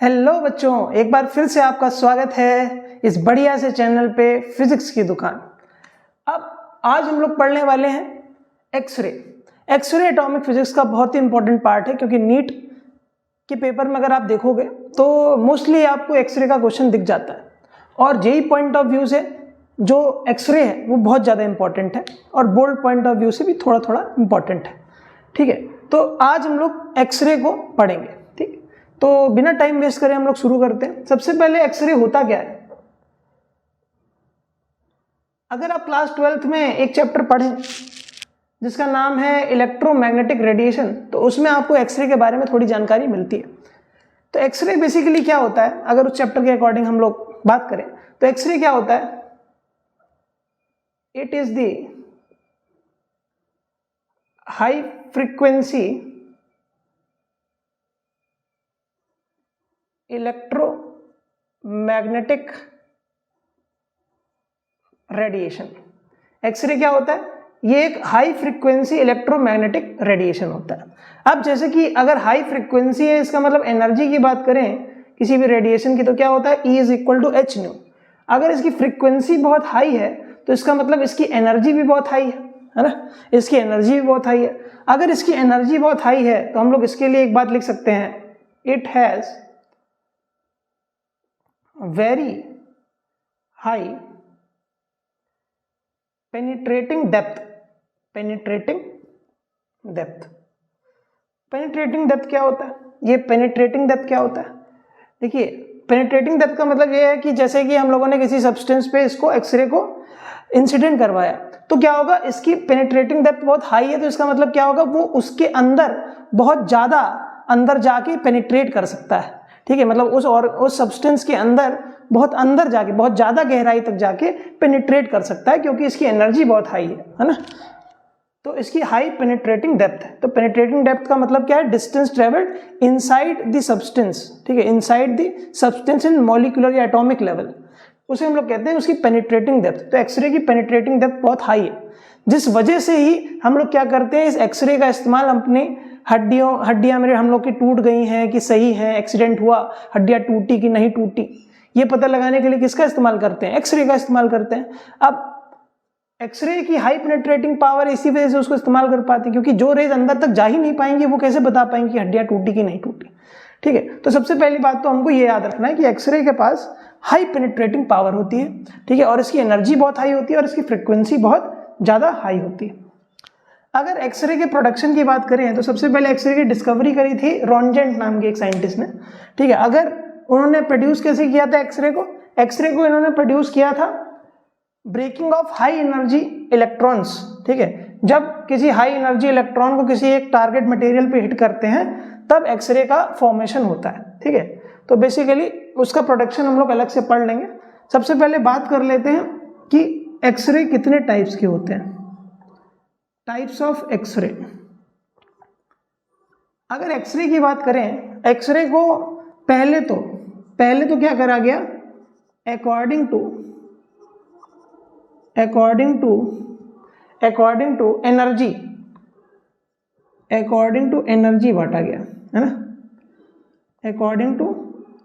Hello बच्चों, एक बार फिर से आपका स्वागत है इस बढ़िया से चैनल पे फिजिक्स की दुकान। अब आज हम लोग पढ़ने वाले हैं एक्सरे। एक्सरे एटॉमिक फिजिक्स का बहुत ही इंपॉर्टेंट पार्ट है, क्योंकि नीट के पेपर में अगर आप देखोगे तो मोस्टली आपको एक्सरे का क्वेश्चन दिख जाता है, और जेई पॉइंट ऑफ व्यू से जो एक्सरे है वो बहुत ज़्यादा इंपॉर्टेंट है, और बोर्ड पॉइंट ऑफ व्यू से भी थोड़ा थोड़ा इंपॉर्टेंट है। ठीक है, तो आज हम लोग एक्सरे को पढ़ेंगे। ठीक, तो बिना टाइम वेस्ट करे हम लोग शुरू करते हैं। सबसे पहले एक्सरे होता क्या है? अगर आप क्लास 12th में एक चैप्टर पढ़ें जिसका नाम है इलेक्ट्रोमैग्नेटिक रेडिएशन, तो उसमें आपको एक्सरे के बारे में थोड़ी जानकारी मिलती है। तो एक्सरे बेसिकली क्या होता है, अगर उस चैप्टर के अकॉर्डिंग हम लोग बात करें तो एक्सरे क्या होता है? It is the high frequency electromagnetic radiation. X ray क्या होता है? ये एक हाई फ्रीक्वेंसी इलेक्ट्रोमैग्नेटिक रेडिएशन होता है। अब जैसे कि अगर हाई फ्रीक्वेंसी है, इसका मतलब एनर्जी की बात करें किसी भी रेडिएशन की, तो क्या होता है? E = h²। अगर इसकी फ्रीक्वेंसी बहुत हाई है तो इसका मतलब इसकी एनर्जी भी बहुत हाई है ना? इसकी एनर्जी भी बहुत हाई है। अगर इसकी एनर्जी बहुत हाई है तो हम लोग इसके लिए एक बात लिख सकते हैं, it has very high penetrating depth. Penetrating depth, penetrating depth क्या होता है? ये पेनिट्रेटिंग डेप्थ क्या होता है? देखिए, पेनिट्रेटिंग डेप्थ का मतलब ये है कि जैसे कि हम लोगों ने किसी सब्सटेंस पे इसको एक्सरे को इंसिडेंट करवाया, तो क्या होगा? इसकी पेनिट्रेटिंग डेप्थ बहुत हाई है, तो इसका मतलब क्या होगा? वो उसके अंदर बहुत ज्यादा अंदर जाके पेनिट्रेट कर सकता है। ठीक है, मतलब उस सब्सटेंस के अंदर जाके बहुत ज्यादा गहराई तक जाके पेनिट्रेट कर सकता है, क्योंकि इसकी एनर्जी बहुत हाई है ना? तो इसकी हाई पेनिट्रेटिंग डेप्थ है। तो पेनिट्रेटिंग डेप्थ का मतलब क्या है? Distance travelled inside the substance. ठीक है, inside the substance in molecular या एटॉमिक लेवल, उसे हम लोग कहते हैं उसकी पेनिट्रेटिंग डेप्थ। तो एक्सरे की पेनिट्रेटिंग डेप्थ बहुत हाई है, जिस वजह से ही हम लोग क्या करते हैं, इस एक्सरे का इस्तेमाल अपनी हड्डियां मेरे हम लोग की टूट गई हैं कि सही है, एक्सीडेंट हुआ, हड्डियां टूटी कि नहीं टूटी, ये पता लगाने के लिए किसका इस्तेमाल करते हैं? एक्सरे का इस्तेमाल करते हैं। अब एक्सरे की हाई पेनिट्रेटिंग पावर इसी वजह से उसको इस्तेमाल कर पाते हैं, क्योंकि जो रेज अंदर तक जा ही नहीं पाएंगे वो कैसे बता पाएंगे कि हड्डियां टूटी कि नहीं टूटी। ठीक है, तो सबसे पहली बात तो हमको ये याद रखना है कि एक्सरे के पास हाई पेनिट्रेटिंग पावर होती है। ठीक है, और इसकी एनर्जी बहुत हाई होती है, और इसकी फ्रीक्वेंसी बहुत ज्यादा हाई होती है। अगर एक्सरे के प्रोडक्शन की बात करें तो सबसे पहले एक्सरे की डिस्कवरी करी थी रॉन्जेंट नाम के एक साइंटिस्ट ने। ठीक है, अगर उन्होंने प्रोड्यूस कैसे किया था एक्सरे को? एक्सरे को इन्होंने प्रोड्यूस किया था breaking of high energy electrons. ठीक है, जब किसी हाई एनर्जी इलेक्ट्रॉन को किसी एक टारगेट मटेरियल पे हिट करते हैं तब एक्सरे का फॉर्मेशन होता है। ठीक है, तो बेसिकली उसका प्रोडक्शन हम लोग अलग से पढ़ लेंगे। सबसे पहले बात कर लेते हैं कि एक्सरे कितने टाइप्स के होते हैं। Types of x ray. अगर एक्सरे की बात करें, एक्सरे को पहले तो क्या करा गया? अकॉर्डिंग टू एनर्जी बांटा गया, है ना? अकॉर्डिंग टू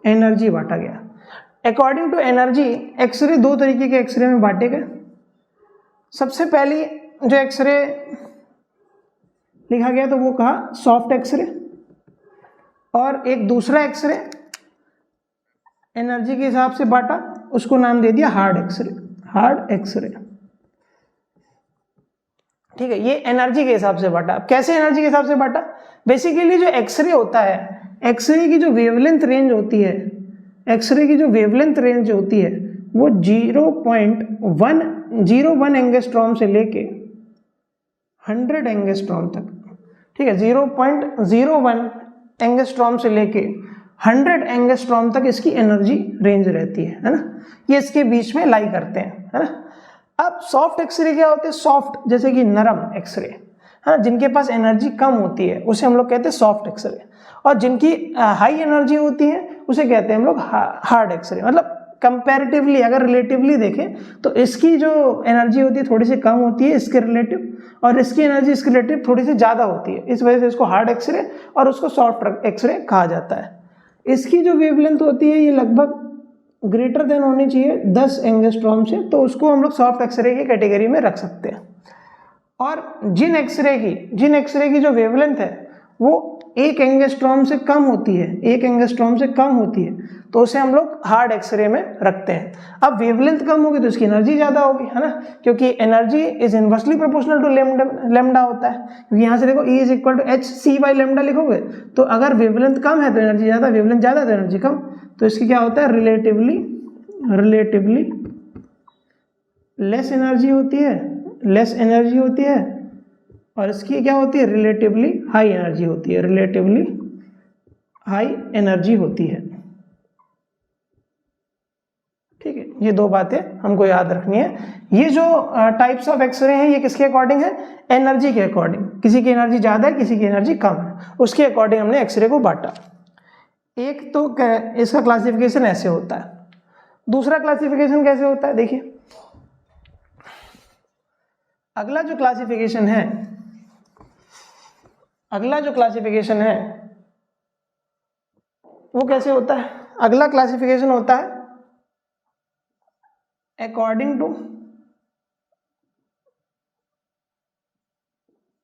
एनर्जी बांटा गया। अकॉर्डिंग टू एनर्जी एक्सरे दो तरीके के एक्सरे में बांटे गए। सबसे पहली जो एक्सरे लिखा गया तो वो कहा सॉफ्ट एक्सरे, और एक दूसरा एक्सरे एनर्जी के हिसाब से बांटा, उसको नाम दे दिया हार्ड एक्सरे। ठीक है, ये एनर्जी के हिसाब से बांटा। कैसे एनर्जी के हिसाब से बांटा? बेसिकली जो एक्सरे होता है, एक्सरे की जो वेवलेंथ रेंज होती है, एक्सरे की जो वेवलेंथ रेंज होती है वो 0.101 एंगस्ट्रॉम से लेके 100 एंगस्ट्रॉम तक। ठीक है, 0.01 एंगस्ट्रॉम से लेके 100 एंगस्ट्रॉम तक इसकी एनर्जी रेंज रहती है ना? ये इसके बीच में लाई करते हैं, है ना? अब सॉफ्ट एक्सरे क्या होते हैं? सॉफ्ट जैसे कि नरम एक्सरे, है ना, जिनके पास एनर्जी कम होती है उसे हम लोग कहते हैं सॉफ्ट एक्सरे, और जिनकी हाई एनर्जी होती है उसे कहते हैं हम लोग हार्ड एक्सरे। मतलब कंपैरेटिवली अगर रिलेटिवली देखें तो इसकी जो एनर्जी होती है थोड़ी सी कम होती है इसके रिलेटिव, और इसकी एनर्जी इसके रिलेटिव थोड़ी सी ज़्यादा होती है, इस वजह से इसको हार्ड एक्सरे और उसको सॉफ्ट एक्सरे कहा जाता है। इसकी जो वेवलेंथ होती है ये लगभग ग्रेटर देन होनी चाहिए 10 एंगस्ट्रॉम से, तो उसको हम लोग सॉफ्ट एक्सरे की कैटेगरी में रख सकते हैं। और जिन एक्सरे की जो वेवलेंथ है वो 1 एंगस्ट्रॉम से कम होती है, 1 एंगस्ट्रॉम से कम होती है, तो उसे हम लोग हार्ड एक्सरे में रखते हैं। अब वेवलेंथ कम होगी तो इसकी एनर्जी ज़्यादा होगी, है ना, क्योंकि energy is inversely proportional to lambda होता है, क्योंकि यहाँ से देखो E = hc/λ लिखोगे, तो अगर वेवलेंथ कम है तो एनर्जी ज़्यादा, वेवलेंथ ज़्यादा तो एनर्जी कम, तो इसकी क्या होता है, रिलेटिवली लेस एनर्जी होती है, और इसकी क्या होती है, रिलेटिवली हाई एनर्जी होती है, ठीक है। ये दो बातें हमको याद रखनी है। ये जो टाइप्स ऑफ एक्सरे हैं ये किसके अकॉर्डिंग है, एनर्जी के अकॉर्डिंग, किसी की एनर्जी ज़्यादा है, किसी की एनर्जी कम है, उसके अकॉर्डिंग हमने एक्सरे को बांटा। एक तो इसका क्लासिफिकेशन ऐसे होता है, दूसरा क्लासिफिकेशन कैसे होता है, देखिए अगला जो क्लासिफिकेशन है वो कैसे होता है, अगला क्लासिफिकेशन होता है अकॉर्डिंग टू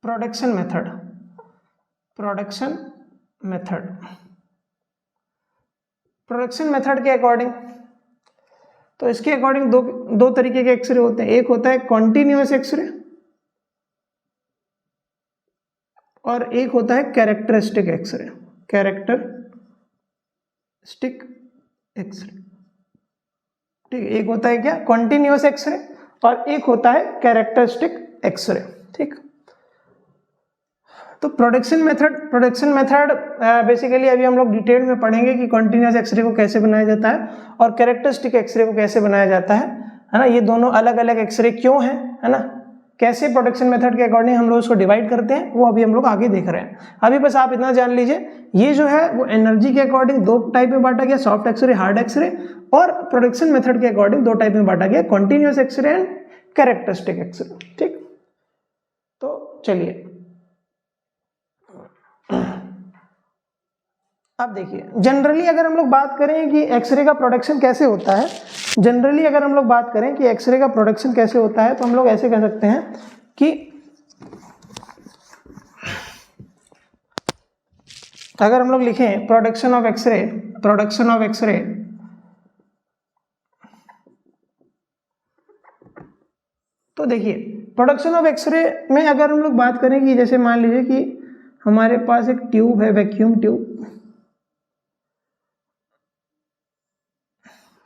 प्रोडक्शन मेथड के अकॉर्डिंग। तो इसके अकॉर्डिंग दो तरीके के एक्सरे होते हैं, एक होता है कॉन्टिन्यूअस एक्सरे और एक होता है कैरेक्टरिस्टिक एक्सरे, ठीक है। एक होता है क्या, कॉन्टिन्यूअस एक्सरे, और एक होता है कैरेक्टरिस्टिक एक्सरे, ठीक। तो प्रोडक्शन मेथड बेसिकली अभी हम लोग डिटेल में पढ़ेंगे कि कॉन्टिन्यूअस एक्सरे को कैसे बनाया जाता है और कैरेक्टरिस्टिक एक्सरे को कैसे बनाया जाता है ना। ये दोनों अलग अलग एक्सरे क्यों हैं, है ना, कैसे प्रोडक्शन मेथड के अकॉर्डिंग हम लोग उसको डिवाइड करते हैं, वो अभी हम लोग आगे देख रहे हैं। अभी बस आप इतना जान लीजिए, ये जो है वो एनर्जी के अकॉर्डिंग दो टाइप में बांटा गया, सॉफ्ट एक्सरे, हार्ड एक्सरे, और प्रोडक्शन मेथड के अकॉर्डिंग दो टाइप में बांटा गया, continuous x ray and characteristic x ray, ठीक। तो चलिए अब देखिए, जनरली अगर हम लोग बात करें कि एक्सरे का प्रोडक्शन कैसे होता है, तो हम लोग ऐसे कह सकते हैं कि अगर हम लोग लिखें प्रोडक्शन ऑफ एक्सरे, तो देखिए प्रोडक्शन ऑफ एक्सरे में अगर हम लोग बात करें कि जैसे मान लीजिए कि हमारे पास एक ट्यूब है, वैक्यूम ट्यूब,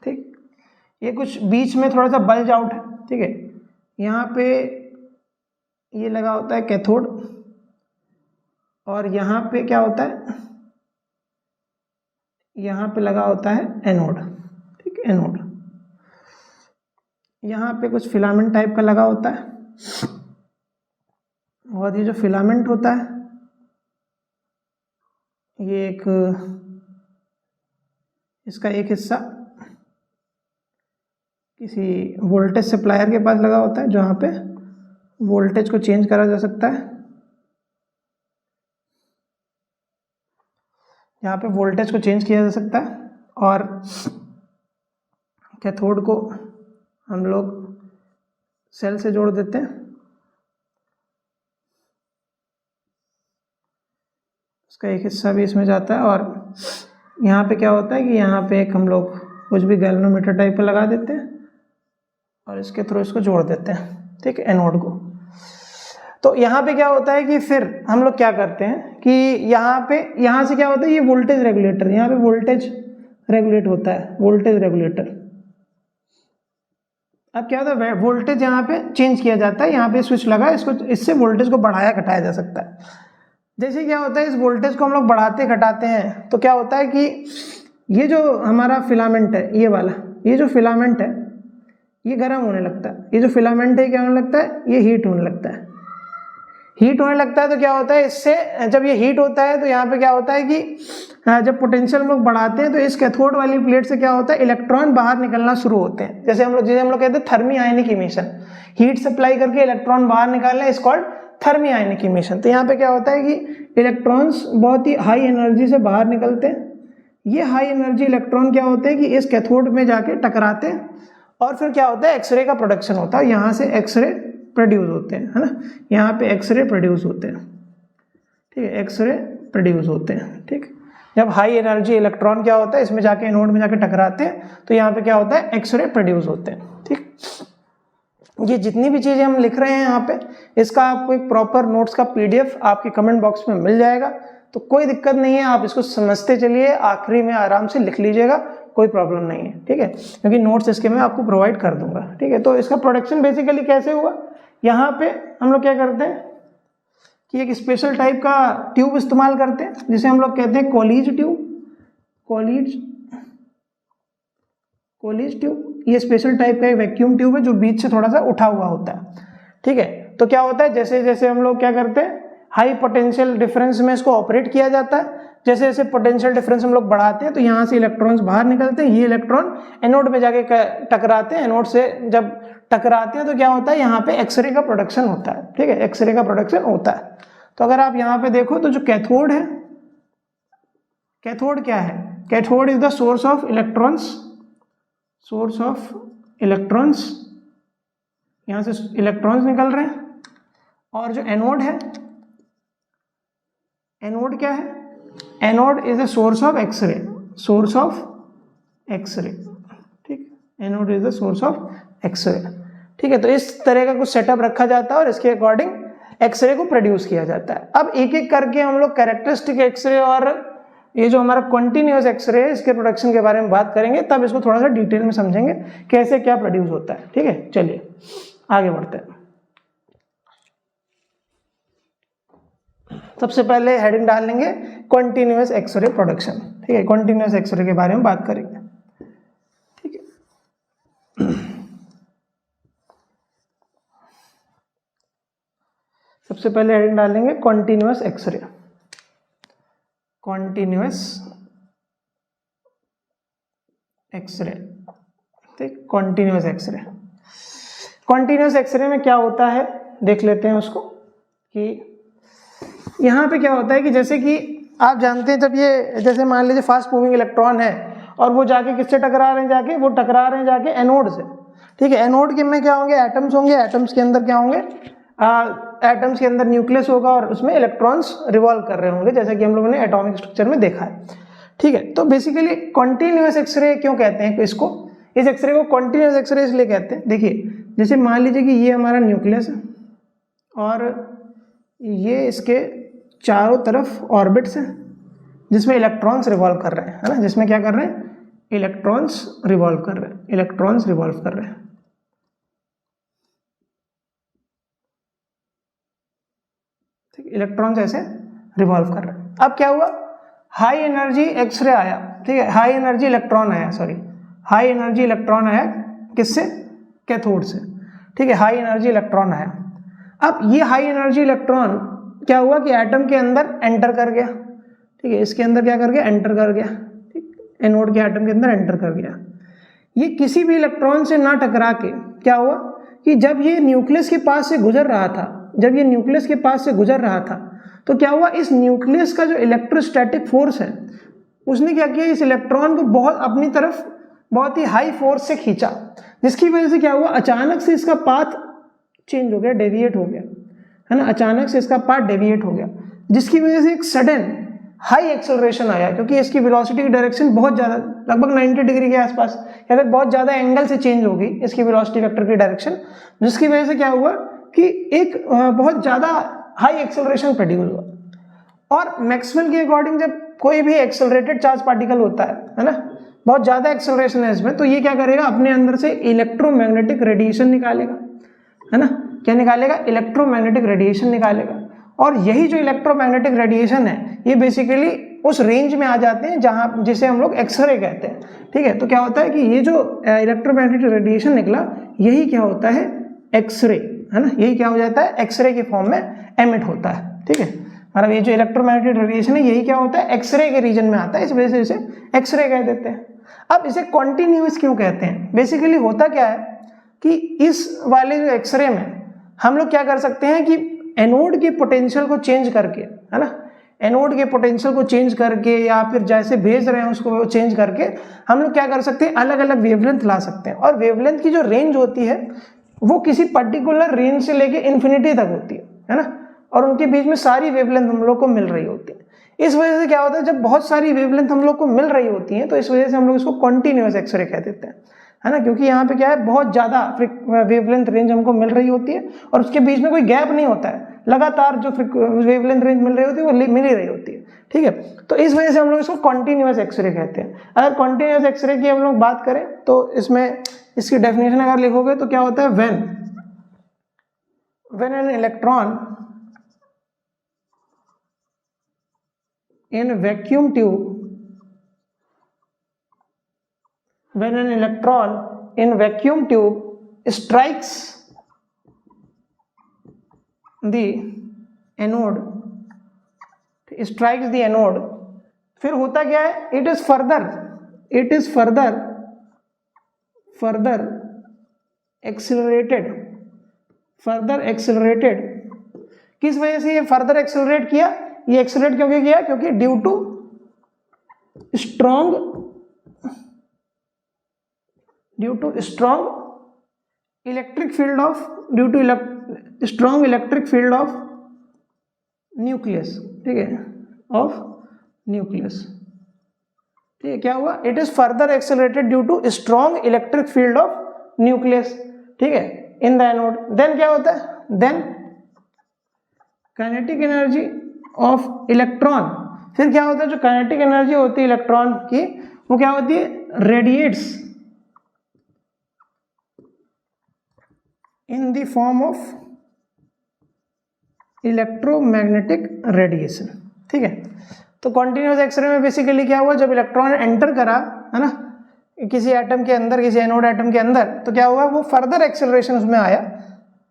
ठीक, ये कुछ बीच में थोड़ा सा बल्ज आउट है, ठीक है। यहाँ पे ये लगा होता है कैथोड, और यहाँ पे क्या होता है, यहाँ पे लगा होता है एनोड, ठीक, एनोड। यहाँ पे कुछ फिलामेंट टाइप का लगा होता है, और ये जो फिलामेंट होता है ये इसका एक हिस्सा किसी वोल्टेज सप्लायर के पास लगा होता है, जहाँ पे वोल्टेज को चेंज करा जा सकता है, यहाँ पे वोल्टेज को चेंज किया जा सकता है। और कैथोड को हम लोग सेल से जोड़ देते हैं, उसका एक हिस्सा भी इसमें जाता है, और यहाँ पे क्या होता है कि यहाँ पे एक हम लोग कुछ भी गैल्वेनोमीटर टाइप का लगा देते हैं और इसके थ्रू इसको जोड़ देते हैं, ठीक है, एनोड को। तो यहाँ पे क्या होता है कि फिर हम लोग क्या करते हैं कि यहाँ से क्या होता है, ये वोल्टेज रेगुलेटर, यहाँ पे वोल्टेज रेगुलेट होता है, वोल्टेज रेगुलेटर। अब क्या होता है, वोल्टेज यहाँ पे चेंज किया जाता है, यहाँ पे स्विच लगा है, इसको इससे वोल्टेज को बढ़ाया घटाया जा सकता है। जैसे क्या होता है, इस वोल्टेज को हम लोग बढ़ाते घटाते हैं तो क्या होता है कि ये जो हमारा फिलामेंट है, ये वाला, ये जो फिलामेंट है ये गर्म होने लगता है, ये जो फिलामेंट है क्या होने लगता है, ये हीट होने लगता है। तो क्या होता है, इससे जब ये हीट होता है तो यहाँ पे क्या होता है कि जब पोटेंशियल हम लोग बढ़ाते हैं तो इस कैथोड वाली प्लेट से क्या होता है, इलेक्ट्रॉन बाहर निकलना शुरू होते हैं। जैसे हम लोग कहते हैं थर्मी आयनिक इमिशन, हीट सप्लाई करके इलेक्ट्रॉन बाहर निकालना, is called thermy ionic emission. तो यहाँ पे क्या होता है कि इलेक्ट्रॉन्स बहुत ही हाई एनर्जी से बाहर निकलते हैं, ये हाई एनर्जी इलेक्ट्रॉन क्या होते हैं कि इस कैथोड में जाके टकराते हैं और फिर क्या होता है, एक्सरे का प्रोडक्शन होता है, यहाँ से एक्सरे प्रोड्यूस होते हैं, है ना, यहाँ पे एक्सरे प्रोड्यूस होते हैं, ठीक है, एक्सरे प्रोड्यूस होते हैं, ठीक। जब हाई एनर्जी इलेक्ट्रॉन क्या होता है, इसमें जाके एनोड में जाके टकराते हैं तो यहाँ पे क्या होता है, एक्सरे प्रोड्यूस होते हैं, ठीक। ये जितनी भी चीज़ें हम लिख रहे हैं यहाँ पे, इसका आपको एक प्रॉपर नोट्स का PDF आपके कमेंट बॉक्स में मिल जाएगा, तो कोई दिक्कत नहीं है, आप इसको समझते चलिए, आखिरी में आराम से लिख लीजिएगा, कोई प्रॉब्लम नहीं है, ठीक है, क्योंकि नोट्स इसके मैं आपको प्रोवाइड कर दूंगा, ठीक है। तो इसका प्रोडक्शन बेसिकली कैसे हुआ, यहाँ पे हम लोग क्या करते हैं कि एक स्पेशल टाइप का ट्यूब इस्तेमाल करते हैं जिसे हम लोग कहते हैं कोलीज ट्यूब, कोलीज ट्यूब। ये स्पेशल टाइप का एक वैक्यूम ट्यूब है जो बीच से थोड़ा सा उठा हुआ होता है, ठीक है। तो क्या होता है, जैसे जैसे हम लोग क्या करते हैं, हाई पोटेंशियल डिफरेंस में इसको ऑपरेट किया जाता है, जैसे जैसे पोटेंशियल डिफरेंस हम लोग बढ़ाते हैं तो यहाँ से इलेक्ट्रॉन्स बाहर निकलते हैं, ये इलेक्ट्रॉन एनोड में जाके टकराते हैं, एनोड से जब टकराते हैं तो क्या होता है, यहाँ पे एक्सरे का प्रोडक्शन होता है, ठीक है, एक्सरे का प्रोडक्शन होता है। तो अगर आप यहाँ पे देखो तो जो कैथोड है, कैथोड क्या है, cathode is the source of electrons, यहाँ से इलेक्ट्रॉन्स निकल रहे हैं, और जो एनोड है, एनोड क्या है, anode is the source of X-ray, ठीक, anode is the source of X-ray, ठीक है। तो इस तरह का कुछ सेटअप रखा जाता है और इसके अकॉर्डिंग एक्सरे को प्रोड्यूस किया जाता है। अब एक एक करके हम लोग कैरेक्टरिस्टिक एक्सरे और ये जो हमारा कंटिन्यूअस एक्सरे है इसके प्रोडक्शन के बारे में बात करेंगे, तब इसको थोड़ा सा डिटेल में समझेंगे कैसे क्या प्रोड्यूस होता है, ठीक है। चलिए आगे बढ़ते हैं। सबसे पहले हेडिंग डाल लेंगे कंटिन्यूअस एक्सरे प्रोडक्शन, ठीक है, कंटिन्यूअस एक्सरे के बारे में बात करेंगे, ठीक है। सबसे पहले हेडिंग डाल लेंगे कंटिन्यूअस एक्सरे, ठीक, कंटिन्यूअस एक्सरे। कंटिन्यूअस एक्सरे में क्या होता है देख लेते हैं उसको, कि यहाँ पे क्या होता है कि जैसे कि आप जानते हैं, जब ये जैसे मान लीजिए फास्ट मूविंग इलेक्ट्रॉन है और वो जाके किससे टकरा रहे हैं, वो टकरा रहे हैं जाके एनोड से, ठीक है। एनोड के में क्या होंगे, एटम्स होंगे, एटम्स के अंदर क्या होंगे, एटम्स के अंदर न्यूक्लियस होगा और उसमें इलेक्ट्रॉन्स रिवॉल्व कर रहे होंगे, जैसा कि हम लोगों ने एटॉमिक स्ट्रक्चर में देखा है, ठीक है। तो बेसिकली कंटिन्यूअस एक्सरे क्यों कहते हैं इसको, इस एक्सरे को कंटिन्यूअस एक्सरे इसलिए कहते हैं, देखिए जैसे मान लीजिए कि ये हमारा न्यूक्लियस है और ये इसके चारों तरफ ऑर्बिट्स हैं जिसमें इलेक्ट्रॉन्स रिवॉल्व कर रहे हैं, है ना, जिसमें क्या कर रहे हैं, इलेक्ट्रॉन्स रिवॉल्व कर रहे हैं, ठीक, इलेक्ट्रॉन्स ऐसे रिवॉल्व कर रहे हैं। अब क्या हुआ, हाई एनर्जी एक्सरे आया, ठीक है, हाई एनर्जी इलेक्ट्रॉन आया किससे, कैथोड से, ठीक है, हाई एनर्जी इलेक्ट्रॉन आया। अब ये हाई एनर्जी इलेक्ट्रॉन क्या हुआ कि एटम के अंदर एंटर कर गया, ठीक है, इसके अंदर क्या कर गया, एंटर कर गया, ठीक, एनोड के एटम के अंदर एंटर कर गया। ये किसी भी इलेक्ट्रॉन से ना टकरा के क्या हुआ कि जब ये न्यूक्लियस के पास से गुजर रहा था, तो क्या हुआ, इस न्यूक्लियस का जो इलेक्ट्रोस्टैटिक फोर्स है उसने क्या किया, इस इलेक्ट्रॉन को अपनी तरफ बहुत ही हाई फोर्स से खींचा, जिसकी वजह से क्या हुआ, अचानक से इसका पाथ चेंज हो गया, डेविएट हो गया, है ना, अचानक से इसका पाथ डेविएट हो गया, जिसकी वजह से एक सडन हाई एक्सेलरेशन आया, क्योंकि इसकी वेलोसिटी की डायरेक्शन बहुत ज़्यादा, लगभग 90 डिग्री के आसपास, या फिर बहुत ज़्यादा एंगल से चेंज हो गई इसकी वेलोसिटी वेक्टर की डायरेक्शन, जिसकी वजह से क्या हुआ कि एक बहुत ज़्यादा हाई एक्सेलरेशन प्रोड्यूस हुआ। और मैक्सवेल के अकॉर्डिंग जब कोई भी एक्सेलरेटेड चार्ज पार्टिकल होता है ना, बहुत ज़्यादा एक्सेलरेशन है इसमें, तो ये क्या करेगा, अपने अंदर से इलेक्ट्रोमैग्नेटिक रेडिएशन निकालेगा, है ना, क्या निकालेगा, इलेक्ट्रोमैग्नेटिक रेडिएशन निकालेगा। और यही जो इलेक्ट्रोमैग्नेटिक रेडिएशन है ये बेसिकली उस रेंज में आ जाते हैं जहां जिसे हम लोग एक्सरे कहते हैं, ठीक है। तो क्या होता है कि ये जो इलेक्ट्रोमैग्नेटिक रेडिएशन निकला यही क्या होता है, एक्सरे, है ना, यही क्या हो जाता है, एक्सरे के फॉर्म में एमिट होता है, ठीक है। मतलब ये जो इलेक्ट्रोमैग्नेटिक रेडिएशन है यही क्या होता है, एक्सरे के रीजन में आता है, इस वजह से इसे एक्सरे कह देते हैं। अब इसे कॉन्टिन्यूअस क्यों कहते हैं, बेसिकली होता क्या है कि इस वाले जो एक्सरे में हम लोग क्या कर सकते हैं कि एनोड के पोटेंशियल को चेंज करके, है ना, एनोड के पोटेंशियल को चेंज करके या फिर जैसे भेज रहे हैं उसको चेंज करके हम लोग क्या कर सकते हैं, अलग अलग वेवलेंथ ला सकते हैं। और वेवलेंथ की जो रेंज होती है वो किसी पर्टिकुलर रेंज से लेके इन्फिनिटी तक होती है ना, और उनके बीच में सारी वेवलेंथ हम लोग को मिल रही होती है। इस वजह से क्या होता है, जब बहुत सारी वेवलेंथ हम लोग को मिल रही होती हैं तो इस वजह से हम लोग इसको कॉन्टिन्यूअस एक्सरे कह देते हैं, है ना, क्योंकि यहाँ पे क्या है, बहुत ज़्यादा वेवलेंथ रेंज हमको मिल रही होती है और उसके बीच में कोई गैप नहीं होता है, लगातार जो वेवलेंथ रेंज मिल रही होती है वो मिल ही रही होती है, ठीक है। तो इस वजह से हम लोग इसको कॉन्टिन्यूअस एक्सरे कहते हैं। अगर कॉन्टिन्यूअस एक्सरे की हम लोग बात करें तो इसमें इसकी डेफिनेशन अगर लिखोगे तो क्या होता है, when an electron in vacuum tube, when an electron in vacuum tube strikes the anode, फिर होता क्या है, it is further accelerated। किस वजह से ये फर्दर एक्सेलरेट किया, ये एक्सेलरेट क्यों किया, क्योंकि due to strong electric field of nucleus, ठीक है, ऑफ न्यूक्लियस, ठीक है। क्या हुआ, it is further accelerated due to strong electric field of nucleus, ठीक है, इन द एनोड। देन क्या होता है, then kinetic energy of electron, फिर क्या होता है, जो काइनेटिक एनर्जी होती है इलेक्ट्रॉन की वो क्या होती है, radiates in the form of electromagnetic radiation, ठीक है। तो कॉन्टिन्यूअस एक्सरे में बेसिकली क्या हुआ, जब इलेक्ट्रॉन एंटर करा, है ना, किसी एटम के अंदर, किसी एनोड एटम के अंदर, तो क्या हुआ, वो फर्दर एक्सेलरेशन उसमें आया।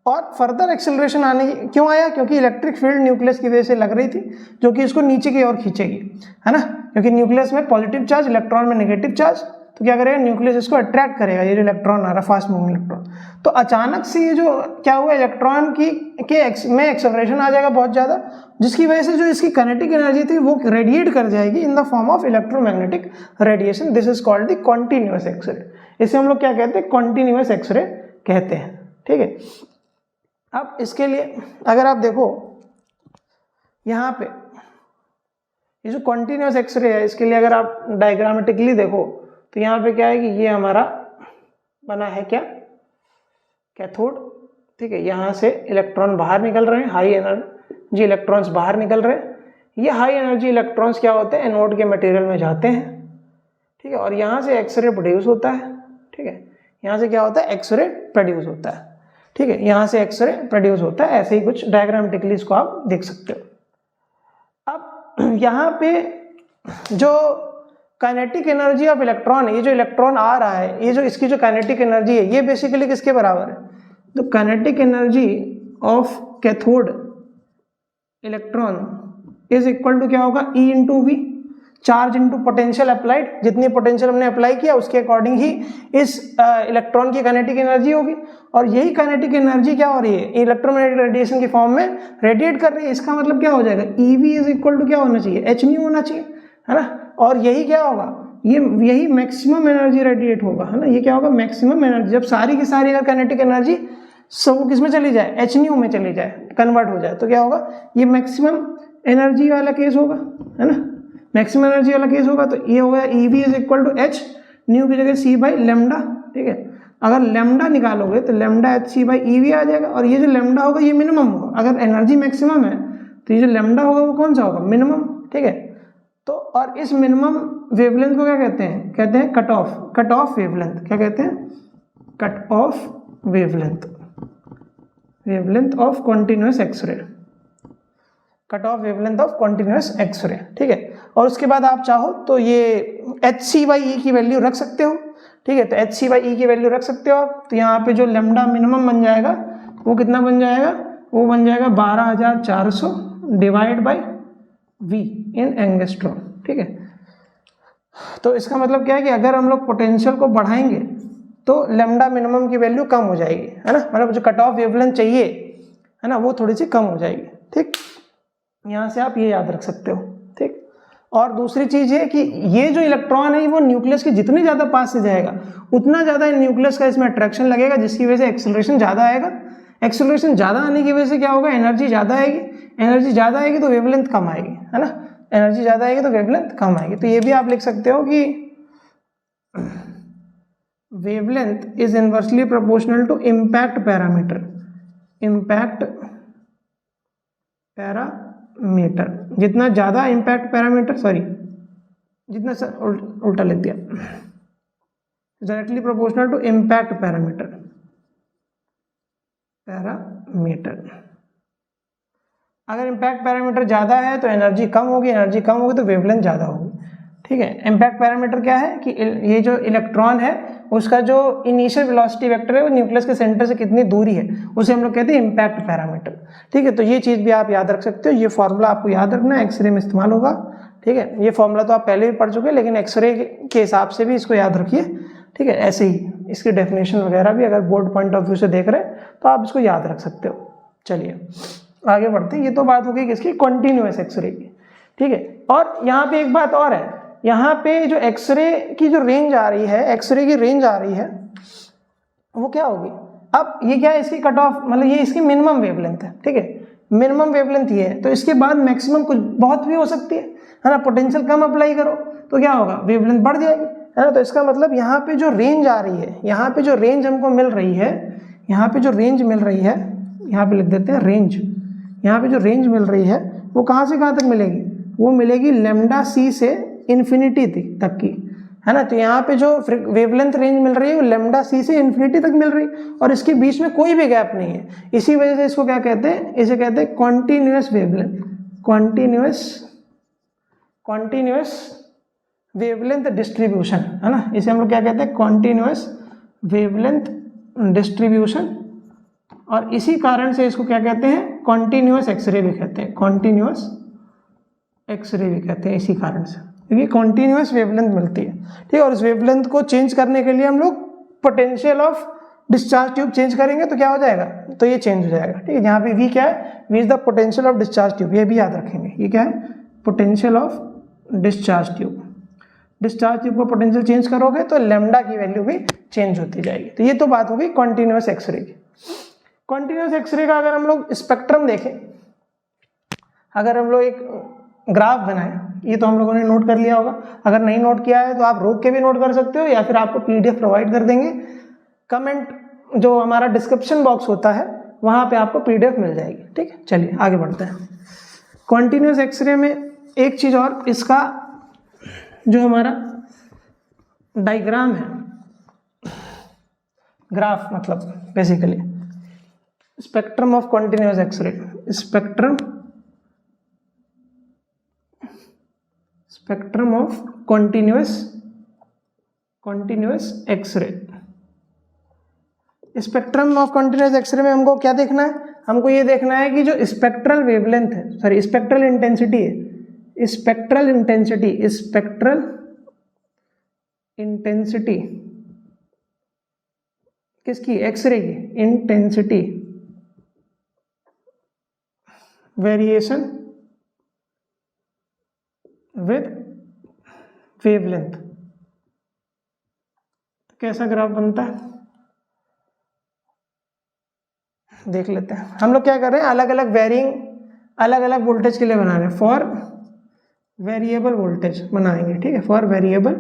और फर्दर एक्सेलरेशन आने क्यों आया, क्योंकि इलेक्ट्रिक फील्ड न्यूक्लियस की वजह से लग रही थी जो कि इसको नीचे की ओर खींचेगी, है ना, क्योंकि न्यूक्लियस में पॉजिटिव चार्ज, इलेक्ट्रॉन में नेगेटिव चार्ज, तो क्या करेगा, न्यूक्लियस इसको अट्रैक्ट करेगा, ये जो इलेक्ट्रॉन आ रहा है, फास्ट मूविंग इलेक्ट्रॉन। तो अचानक से ये जो क्या हुआ, इलेक्ट्रॉन में एक्सेलरेशन आ जाएगा बहुत ज़्यादा, जिसकी वजह से जो इसकी काइनेटिक एनर्जी थी वो रेडिएट कर जाएगी in the form of electromagnetic radiation. This is called the continuous x ray. इसे हम लोग क्या कहते हैं, कॉन्टिन्यूअस एक्सरे कहते हैं, ठीक है। अब इसके लिए अगर आप देखो यहाँ पे ये जो कॉन्टिन्यूअस एक्सरे है, इसके लिए अगर आप डायग्रामेटिकली देखो तो यहाँ पे क्या है कि ये हमारा बना है क्या, कैथोड, ठीक है। यहाँ से इलेक्ट्रॉन बाहर निकल रहे हैं, हाई एनर्जी इलेक्ट्रॉन्स बाहर निकल रहे हैं। ये हाई एनर्जी इलेक्ट्रॉन्स क्या होते हैं, एनोड के मटेरियल में जाते हैं, ठीक है, और यहाँ से एक्सरे प्रोड्यूस होता है, ठीक है। यहाँ से क्या होता है, एक्सरे प्रोड्यूस होता है, ठीक है, यहाँ से एक्सरे प्रोड्यूस होता है। ऐसे ही कुछ डायग्रामेटिकली इसको आप देख सकते हो। अब यहाँ पे जो काइनेटिक एनर्जी ऑफ इलेक्ट्रॉन है, ये जो इलेक्ट्रॉन आ रहा है, ये जो इसकी जो काइनेटिक एनर्जी है, ये बेसिकली किसके बराबर है, तो kinetic energy of cathode electron is equal to क्या होगा, E into V, charge into potential applied. जितनी पोटेंशियल हमने अप्लाई किया उसके अकॉर्डिंग ही इस इलेक्ट्रॉन की काइनेटिक एनर्जी होगी। और यही काइनेटिक एनर्जी क्या हो रही है, इलेक्ट्रोमैग्नेटिक रेडिएशन की फॉर्म में रेडिएट कर रही है। इसका मतलब क्या हो जाएगा, E V is equal to क्या होना चाहिए, एच न्यू होना चाहिए, है ना। और यही क्या होगा, यही मैक्सिमम एनर्जी रेडिएट होगा, है ना। ये क्या होगा, मैक्सिमम एनर्जी, जब सारी की सारी अगर काइनेटिक एनर्जी सब किस में चली जाए, एच न्यू में चली जाए, कन्वर्ट हो जाए, तो क्या होगा, ये मैक्सिमम एनर्जी वाला केस होगा, है ना, मैक्सिमम एनर्जी वाला केस होगा। तो ये हो गया E V is equal to h nu की जगह सी बाई लेमडा, ठीक है। अगर लेमडा निकालोगे तो lambda H C by E V आ जाएगा, और ये जो लेमडा होगा ये मिनिमम होगा। अगर एनर्जी मैक्सिमम है तो ये जो लेमडा होगा वो कौन सा होगा, मिनिमम, ठीक है। तो और इस मिनिमम वेवलेंथ को क्या कहते हैं, कहते हैं कट ऑफ वेवलेंथ। क्या कहते हैं, cut off wavelength of continuous x ray, cut off wavelength of continuous x ray, ठीक है। और उसके बाद आप चाहो तो ये एच सी बाई ई की वैल्यू रख सकते हो, ठीक है। तो एच सी बाई ई की वैल्यू रख सकते हो आप। तो यहाँ पे जो लेमडा मिनिमम बन जाएगा वो कितना बन जाएगा, वो बन जाएगा 12400 divide by V in angstrom, ठीक है। तो इसका मतलब क्या है कि अगर हम लोग पोटेंशियल को बढ़ाएंगे तो लेमडा मिनिमम की वैल्यू कम हो जाएगी, है ना। मतलब जो कट ऑफ वेवलेंथ चाहिए, है ना, वो थोड़ी सी कम हो जाएगी, ठीक। यहाँ से आप ये याद रख सकते हो, ठीक। और दूसरी चीज़ है कि ये जो इलेक्ट्रॉन है वो न्यूक्लियस के जितने ज़्यादा पास से जाएगा उतना ज़्यादा न्यूक्लियस का इसमें अट्रैक्शन लगेगा, जिसकी वजह से एक्सेलरेशन ज़्यादा आएगा। एक्सेलरेशन ज़्यादा आने की वजह से क्या होगा, एनर्जी ज़्यादा आएगी। एनर्जी ज़्यादा आएगी तो वेवलेंथ कम आएगी, है ना। एनर्जी ज़्यादा आएगी तो वेवलेंथ कम आएगी। तो ये भी आप लिख सकते हो कि wavelength is inversely proportional to impact parameter. Impact parameter, जितना ज़्यादा इम्पैक्ट पैरामीटर, सॉरी जितना उल्टा लिख दिया, directly proportional to impact parameter. अगर इम्पैक्ट पैरामीटर ज़्यादा है तो एनर्जी कम होगी, एनर्जी कम होगी तो वेवलेंथ ज़्यादा होगी, ठीक है। इम्पैक्ट पैरामीटर क्या है कि ये जो इलेक्ट्रॉन है उसका जो इनिशियल वेलोसिटी वेक्टर है वो न्यूक्लियस के सेंटर से कितनी दूरी है उसे हम लोग कहते हैं इम्पैक्ट पैरामीटर, ठीक है। तो ये चीज़ भी आप याद रख सकते हो। ये फॉर्मूला आपको याद रखना है, एक्सरे में इस्तेमाल होगा, ठीक है। ये फॉर्मूला तो आप पहले भी पढ़ चुके हैं, लेकिन एक्सरे के हिसाब से भी इसको याद रखिए, ठीक है। ऐसे ही इसकी डेफिनेशन वगैरह भी अगर बोर्ड पॉइंट ऑफ व्यू से देख रहे हैं तो आप इसको याद रख सकते हो। चलिए आगे बढ़ते हैं। ये तो बात हो गई किसकी, कॉन्टिन्यूअस एक्सरे की, ठीक है। और यहाँ पे एक बात और है, यहाँ पे जो एक्सरे की जो रेंज आ रही है, एक्सरे की रेंज आ रही है वो क्या होगी, अब ये क्या है, इसकी कट ऑफ मतलब ये इसकी मिनिमम वेवलेंथ है, ठीक है। मिनिमम वेवलेंथ ये है, तो इसके बाद मैक्सिमम कुछ बहुत भी हो सकती है ना। पोटेंशियल कम अप्लाई करो तो क्या होगा, वेवलेंथ बढ़ जाएगी, है ना। तो इसका मतलब यहाँ पे जो रेंज आ रही है, यहाँ पे जो रेंज हमको मिल रही है, यहाँ पे जो रेंज मिल रही है, यहाँ पे लिख देते हैं रेंज। यहाँ पे जो रेंज मिल रही है वो कहाँ से कहाँ तक मिलेगी, वो मिलेगी लैम्डा सी से इन्फिनिटी तक की, है ना। तो यहाँ पे जो वेवलेंथ रेंज मिल रही है वो लैम्डा सी से इन्फिनिटी तक मिल रही है और इसके बीच में कोई भी गैप नहीं है। इसी वजह से इसको क्या कहते हैं, इसे कहते हैं continuous wavelength. Continuous wavelength distribution, है ना। इसे हम लोग क्या कहते हैं, कॉन्टिन्यूअस वेवलेंथ डिस्ट्रीब्यूशन। और इसी कारण से इसको क्या कहते हैं, कॉन्टिन्यूअस एक्सरे भी कहते हैं, कॉन्टिन्यूअस एक्सरे भी कहते हैं इसी कारण से, क्योंकि कॉन्टिन्यूअस वेवलेंथ मिलती है, ठीक है। और इस वेवलेंथ को चेंज करने के लिए हम लोग potential of discharge tube change करेंगे तो क्या हो जाएगा, तो ये चेंज हो जाएगा, ठीक है। यहाँ पे वी क्या है, V is the potential of discharge tube, ये भी याद रखेंगे। ये क्या है, potential of discharge tube. Discharge tube को पोटेंशियल चेंज करोगे तो लैम्डा की वैल्यू भी चेंज होती जाएगी। तो ये तो बात होगी कॉन्टिन्यूअस एक्सरे की। कॉन्टिन्यूअस एक्सरे का अगर हम लोग स्पेक्ट्रम देखें, अगर हम लोग एक ग्राफ बनाएं, ये तो हम लोगों ने नोट कर लिया होगा, अगर नहीं नोट किया है तो आप रोक के भी नोट कर सकते हो या फिर आपको पीडीएफ प्रोवाइड कर देंगे। कमेंट जो हमारा डिस्क्रिप्शन बॉक्स होता है वहाँ पे आपको पीडीएफ मिल जाएगी, ठीक है। चलिए आगे बढ़ते हैं। कॉन्टिन्यूअस एक्सरे में एक चीज़ और, इसका जो हमारा डायग्राम है, ग्राफ मतलब basically spectrum of continuous x ray, spectrum of continuous x ray. Spectrum of continuous x ray में हमको क्या देखना है, हमको ये देखना है कि जो स्पेक्ट्रल वेवलेंथ है, सॉरी स्पेक्ट्रल इंटेंसिटी है, स्पेक्ट्रल इंटेंसिटी किसकी, एक्सरे की, इंटेंसिटी वेरिएशन विद वेवलेंथ। कैसा ग्राफ बनता है देख लेते हैं। हम लोग क्या कर रहे हैं, अलग अलग वेरिंग, अलग अलग वोल्टेज के लिए बना रहे हैं, फॉर वेरिएबल वोल्टेज बनाएंगे, ठीक है, फॉर वेरिएबल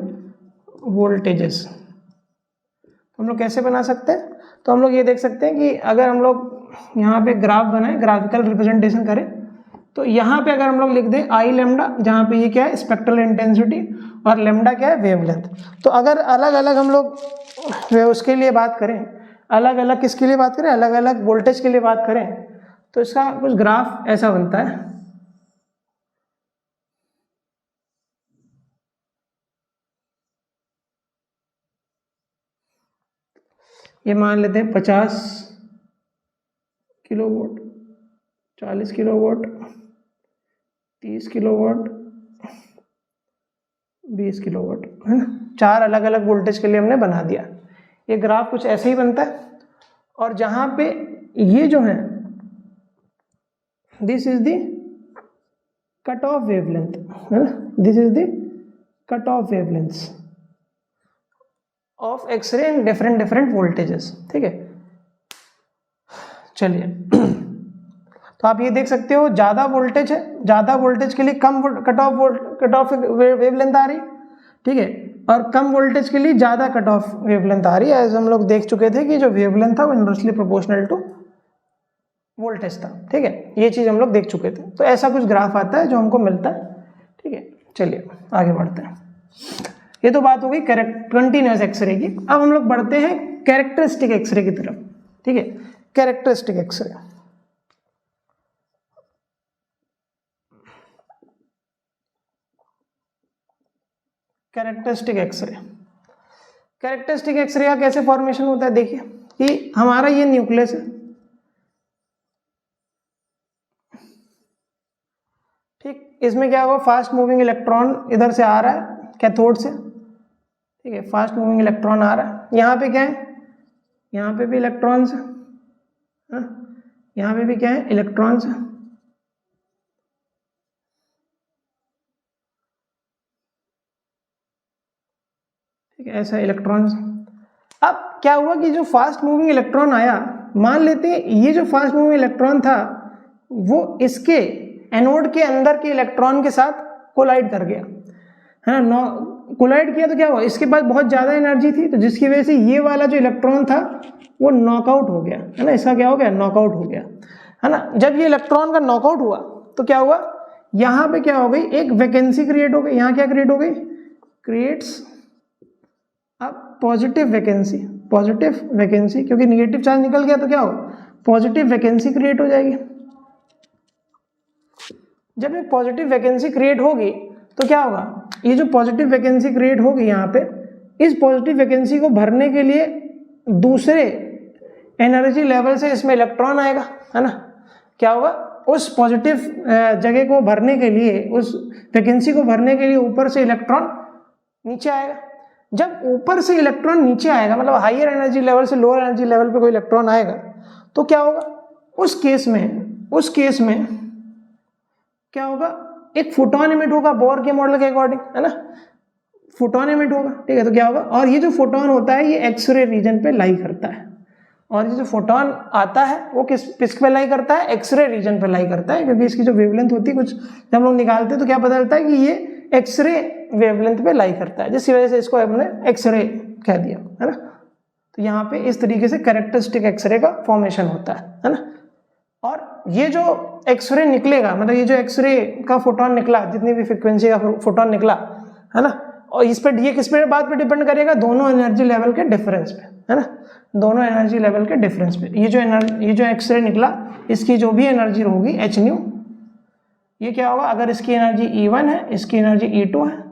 वोल्टेजेस। हम लोग कैसे बना सकते हैं, तो हम लोग ये देख सकते हैं कि अगर हम लोग यहाँ पे ग्राफ बनाएं, ग्राफिकल रिप्रेजेंटेशन करें, तो यहाँ पे अगर हम लोग लिख दें आई लेमडा, जहाँ पे ये क्या है स्पेक्ट्रल इंटेंसिटी और लेमडा क्या है वेवलेंथ। तो अगर अलग अलग हम लोग उसके लिए बात करें, अलग अलग किसके लिए बात करें, अलग अलग वोल्टेज के लिए बात करें, तो इसका कुछ ग्राफ ऐसा बनता है। ये मान लेते हैं 50 किलोवाट, 40 किलोवाट, 30 किलोवाट, 20 किलोवाट, है ना। 4 अलग अलग वोल्टेज के लिए हमने बना दिया। ये ग्राफ कुछ ऐसे ही बनता है। और जहाँ पे ये जो है this is the cut off wavelength है ना, this is the cut off wavelength of x ray in different different voltages. ठीक है, चलिए तो आप ये देख सकते हो ज़्यादा वोल्टेज है, ज़्यादा वोल्टेज के लिए कम कट ऑफ वेवलेंथ आ रही, ठीक है, और कम वोल्टेज के लिए ज़्यादा कट ऑफ वेवलेंथ आ रही है। एज हम लोग देख चुके थे कि जो वेवलेंथ था वो इनवर्सली प्रोपोर्शनल टू वोल्टेज था। ठीक है, ये चीज़ हम लोग देख चुके थे। तो ऐसा कुछ ग्राफ आता है जो हमको मिलता है। ठीक है, चलिए आगे बढ़ते हैं। ये तो बात हो गई कंटीन्यूअस एक्सरे की। अब हम लोग बढ़ते हैं कैरेक्टरिस्टिक एक्सरे की तरफ। ठीक है, characteristic x ray, characteristic x ray, characteristic x ray का कैसे फॉर्मेशन होता है? देखिए कि हमारा ये न्यूक्लियस है, ठीक, इसमें क्या होगा, फास्ट मूविंग इलेक्ट्रॉन इधर से आ रहा है कैथोड से। ठीक है, फास्ट मूविंग इलेक्ट्रॉन आ रहा है। यहाँ पे क्या है, यहाँ पे भी इलेक्ट्रॉन्स है, यहाँ पे भी क्या है, इलेक्ट्रॉन्स है। ठीक है, ऐसा इलेक्ट्रॉन्स। अब क्या हुआ कि जो फास्ट मूविंग इलेक्ट्रॉन आया, मान लेते हैं ये जो फास्ट मूविंग इलेक्ट्रॉन था वो इसके एनोड के अंदर के इलेक्ट्रॉन के साथ कोलाइड कर गया, है ना। कोलाइड किया तो क्या हुआ, इसके पास बहुत ज़्यादा एनर्जी थी, तो जिसकी वजह से ये वाला जो इलेक्ट्रॉन था वो नॉकआउट हो गया, है ना। इसका क्या हो गया, नॉकआउट हो गया, है ना। जब ये इलेक्ट्रॉन का नॉकआउट हुआ तो क्या हुआ, यहाँ पे क्या हो गई, एक वैकेंसी क्रिएट हो गई। यहाँ क्या क्रिएट हो गई, क्रिएट्स अब पॉजिटिव वैकेंसी, पॉजिटिव वैकेंसी, क्योंकि निगेटिव चार्ज निकल गया तो क्या हो, पॉजिटिव वैकेंसी क्रिएट हो जाएगी। जब एक पॉजिटिव वैकेंसी क्रिएट होगी तो क्या होगा, ये जो पॉजिटिव वैकेंसी क्रिएट होगी यहाँ पे, इस पॉजिटिव वैकेंसी को भरने के लिए दूसरे एनर्जी लेवल से इसमें इलेक्ट्रॉन आएगा, है ना। क्या होगा, उस पॉजिटिव जगह को भरने के लिए, उस वैकेंसी को भरने के लिए ऊपर से इलेक्ट्रॉन नीचे आएगा। जब ऊपर से इलेक्ट्रॉन नीचे आएगा, मतलब हायर एनर्जी लेवल से लोअर एनर्जी लेवल पे कोई इलेक्ट्रॉन आएगा, तो क्या होगा, उस केस में क्या होगा, एक फोटोन इमिट होगा बोर के मॉडल के अकॉर्डिंग, है ना, फोटोन इमिट होगा। ठीक है, तो क्या होगा, और ये जो फोटोन होता है ये एक्सरे रीजन पे लाई करता है, और ये जो फोटोन आता है वो किस पे लाई करता है, एक्सरे रीजन पे लाई करता है, क्योंकि इसकी जो वेवलेंथ होती है, कुछ जब हम लोग निकालते हैं तो क्या पता चलता है कि ये एक्सरे वेवलेंथ पे लाई करता है, जिसकी वजह से इसको हमने एक्सरे कह दिया, है ना। तो यहाँ पे इस तरीके से कैरेक्टरिस्टिक एक्सरे का फॉर्मेशन होता है ना। और ये जो एक्सरे निकलेगा, मतलब ये जो एक्सरे का फोटोन निकला, जितनी भी फ्रीक्वेंसी का फोटोन निकला, है ना, और इस पर ये किस पे बात पे डिपेंड करेगा, दोनों एनर्जी लेवल के डिफरेंस पे, है ना, दोनों एनर्जी लेवल के डिफरेंस पे। ये जो एक्सरे निकला, इसकी जो भी एनर्जी होगी एच न्यू, ये क्या होगा, अगर इसकी एनर्जी E1 है, इसकी एनर्जी E2 है,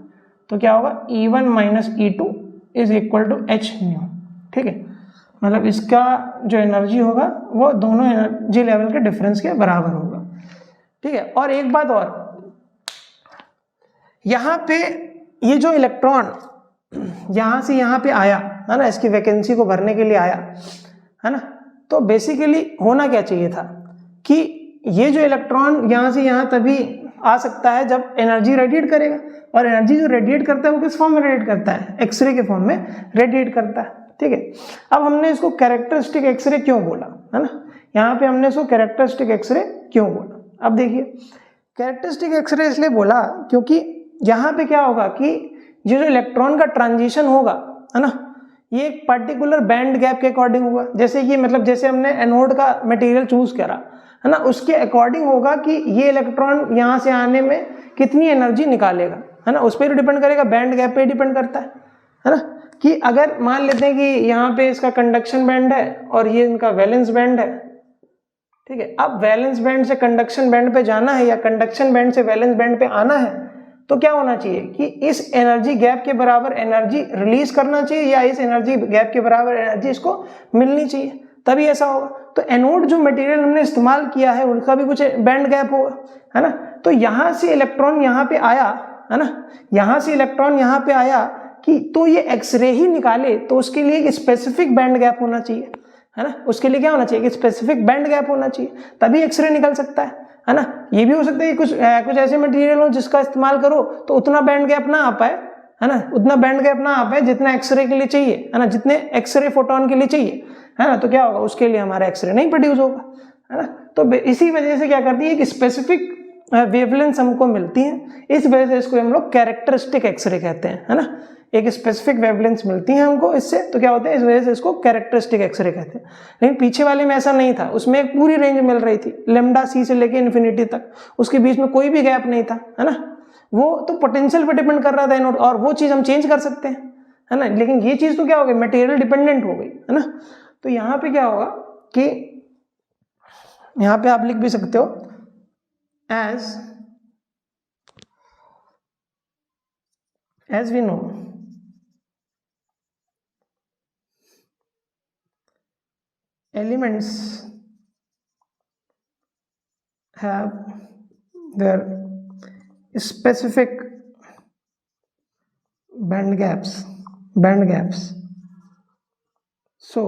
तो क्या होगा, E1 minus E2 is equal to h nu. ठीक है, मतलब इसका जो एनर्जी होगा वो दोनों एनर्जी लेवल के डिफरेंस के बराबर होगा। ठीक है, और एक बात और, यहाँ पे ये जो इलेक्ट्रॉन यहाँ से यहाँ पे आया, है ना, इसकी वैकेंसी को भरने के लिए आया, है ना, तो बेसिकली होना क्या चाहिए था कि ये जो इलेक्ट्रॉन यहाँ से यहाँ तभी आ सकता है जब एनर्जी रेडिएट करेगा, और एनर्जी जो रेडिएट करता है वो किस फॉर्म में रेडिएट करता है, एक्सरे के फॉर्म में रेडिएट करता है। ठीक है, अब हमने इसको कैरेक्टरिस्टिक एक्सरे क्यों बोला, है ना, यहाँ पे हमने इसको कैरेक्टरिस्टिक एक्सरे क्यों बोला। अब देखिए, कैरेक्टरिस्टिक एक्सरे इसलिए बोला क्योंकि यहाँ पे क्या होगा कि ये जो इलेक्ट्रॉन का ट्रांजिशन होगा, है ना, ये एक पर्टिकुलर बैंड गैप के अकॉर्डिंग होगा। जैसे कि मतलब जैसे हमने एनोड का मटेरियल चूज करा, है ना, उसके अकॉर्डिंग होगा कि ये इलेक्ट्रॉन यहाँ से आने में कितनी एनर्जी निकालेगा, है ना, उस पर डिपेंड करेगा, बैंड गैप पे डिपेंड करता है ना। कि अगर मान लेते हैं कि यहाँ पे इसका कंडक्शन बैंड है और ये इनका वैलेंस बैंड है, ठीक है, अब वैलेंस बैंड से कंडक्शन बैंड पे जाना है या कंडक्शन बैंड से वैलेंस बैंड पे आना है, तो क्या होना चाहिए कि इस एनर्जी गैप के बराबर एनर्जी रिलीज करना चाहिए या इस एनर्जी गैप के बराबर एनर्जी इसको मिलनी चाहिए, तभी ऐसा होगा। तो एनोड जो मटेरियल हमने इस्तेमाल किया है उनका भी कुछ बैंड गैप होगा, है ना। तो यहाँ से इलेक्ट्रॉन यहाँ पे आया, है ना, यहाँ से इलेक्ट्रॉन यहाँ पे आया कि तो ये एक्सरे ही निकाले तो उसके लिए एक स्पेसिफिक बैंड गैप होना चाहिए, है ना, उसके लिए क्या होना चाहिए कि स्पेसिफिक बैंड गैप होना चाहिए, तभी एक्सरे निकल सकता है है ना। ये भी हो सकता है कि कुछ ऐसे मटेरियल हो जिसका इस्तेमाल करो तो उतना बैंड गैप ना आ पाए, है ना, उतना बैंड गैप ना आ पाए जितना एक्सरे के लिए चाहिए, है ना, जितने एक्सरे फोटोन के लिए चाहिए, है ना, तो क्या होगा, उसके लिए हमारा एक्सरे नहीं प्रोड्यूस होगा, है ना। तो इसी वजह से क्या करती है, एक स्पेसिफिक वेवलेंथ हमको मिलती है, इस वजह से इसको हम लोग कैरेक्टरिस्टिक एक्सरे कहते हैं, है ना। एक स्पेसिफिक वेवलेंथ मिलती है हमको इससे, तो क्या होता है, इस वजह से इसको कैरेक्टरिस्टिक एक्सरे कहते हैं। लेकिन पीछे वाले में ऐसा नहीं था, उसमें एक पूरी रेंज मिल रही थी, लैम्डा सी से लेके इन्फिनिटी तक, उसके बीच में कोई भी गैप नहीं था, है ना। वो तो पोटेंशियल पे डिपेंड कर रहा था एनोड, और वो चीज हम चेंज कर सकते हैं, है ना। लेकिन ये चीज तो क्या हो गई, मटेरियल डिपेंडेंट हो गई, है ना। तो यहाँ पे क्या होगा कि यहाँ पे आप लिख भी सकते हो as we know, elements have their specific band gaps. So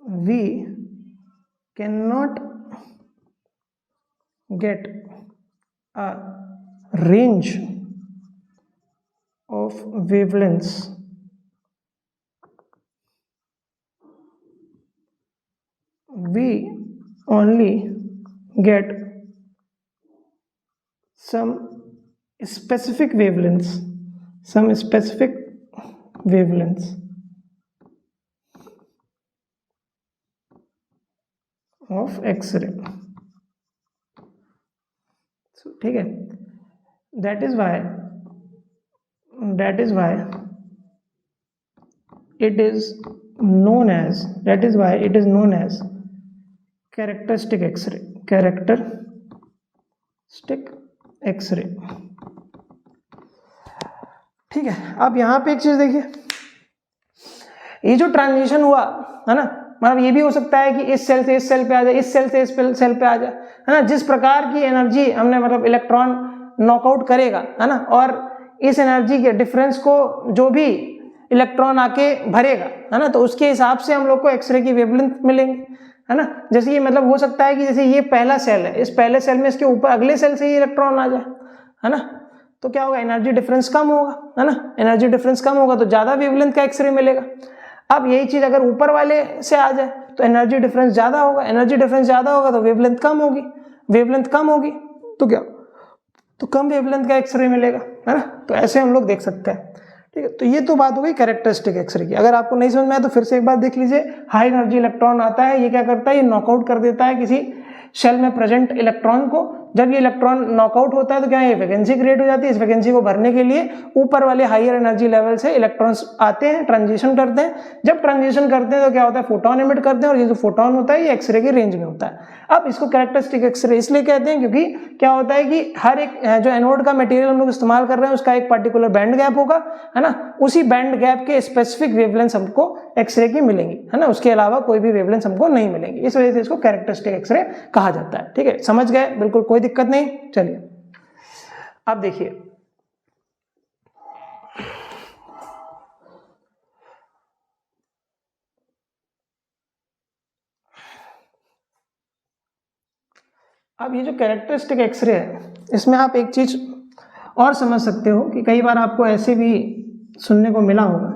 we cannot get a range of wavelengths we only get some specific wavelengths of X-ray. So ठीक है, that is why it is known as characteristic X-ray. ठीक है, अब यहाँ पे एक चीज देखिए, ये जो ट्रांजिशन हुआ, है ना, मतलब ये भी हो सकता है कि इस सेल से इस सेल पे आ जाए, इस सेल से इस सेल पे आ जाए, है ना। जिस प्रकार की एनर्जी हमने मतलब इलेक्ट्रॉन नॉकआउट करेगा, है ना, और इस एनर्जी के डिफरेंस को जो भी इलेक्ट्रॉन आके भरेगा, है ना, तो उसके हिसाब से हम लोग को एक्सरे की वेवलेंथ मिलेंगे, है ना। जैसे ये मतलब हो सकता है कि जैसे ये पहला सेल है, इस पहले सेल में इसके ऊपर अगले सेल से ही इलेक्ट्रॉन आ जाए, है ना, तो क्या होगा, एनर्जी डिफरेंस कम होगा, है ना। एनर्जी डिफरेंस कम होगा तो ज्यादा वेवलेंथ का एक्सरे मिलेगा। अब यही चीज अगर ऊपर वाले से आ जाए तो एनर्जी डिफरेंस ज्यादा होगा, एनर्जी डिफरेंस ज्यादा होगा तो वेवलेंथ कम होगी, तो क्या, तो कम वेवलेंथ का एक्सरे मिलेगा, है ना। तो ऐसे हम लोग देख सकते हैं, ठीक है। तो ये तो बात हो गई कैरेक्टरिस्टिक एक्सरे की। अगर आपको नहीं समझ में आया तो फिर से एक बार देख लीजिए। हाई एनर्जी इलेक्ट्रॉन आता है, ये क्या करता है, ये नॉकआउट कर देता है किसी शेल में प्रेजेंट इलेक्ट्रॉन को। जब ये इलेक्ट्रॉन नॉकआउट होता है तो क्या है, वैकेंसी क्रिएट हो जाती है। इस वैकेंसी को भरने के लिए ऊपर वाले हायर एनर्जी लेवल से इलेक्ट्रॉन्स आते हैं, ट्रांजिशन करते हैं। जब ट्रांजिशन करते हैं तो क्या होता है, फोटोन एमिट करते हैं, और ये जो फोटोन होता है ये एक्सरे की रेंज में होता है। अब इसको कैरेक्टरिस्टिक एक्सरे इसलिए कहते हैं क्योंकि क्या होता है कि हर एक जो एनोड का मटेरियल हम लोग इस्तेमाल कर रहे हैं उसका एक पर्टिकुलर बैंड गैप होगा, है ना। उसी बैंड गैप के स्पेसिफिक वेवलेंथ हमको एक्सरे की मिलेंगी, है ना। उसके अलावा कोई भी वेवलेंथ हमको नहीं मिलेंगी। इस वजह से इसको कैरेक्टरिस्टिक एक्सरे कहा जाता है, ठीक है। समझ गए, बिल्कुल कोई दिक्कत नहीं। चलिए अब देखिए, अब ये जो कैरेक्टरिस्टिक एक्सरे है इसमें आप एक चीज और समझ सकते हो कि कई बार आपको ऐसे भी सुनने को मिला होगा,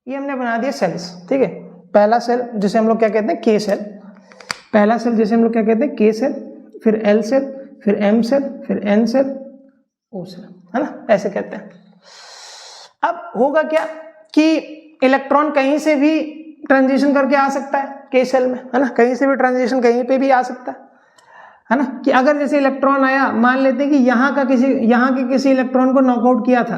ये हमने बना दिया सेल्स, ठीक है। पहला सेल जिसे हम लोग क्या कहते हैं, के सेल, पहला सेल जिसे हम लोग क्या कहते हैं, के सेल, फिर एल सेल, फिर एम सेल, फिर एन सेल, ओ सेल, है ना, ऐसे कहते हैं। अब होगा क्या कि इलेक्ट्रॉन कहीं से भी ट्रांजिशन करके आ सकता है के सेल में, है ना, कहीं से भी ट्रांजिशन कहीं पे भी आ सकता है ना। कि अगर जैसे इलेक्ट्रॉन आया, मान लेते हैं कि यहाँ के किसी इलेक्ट्रॉन को नॉकआउट किया था,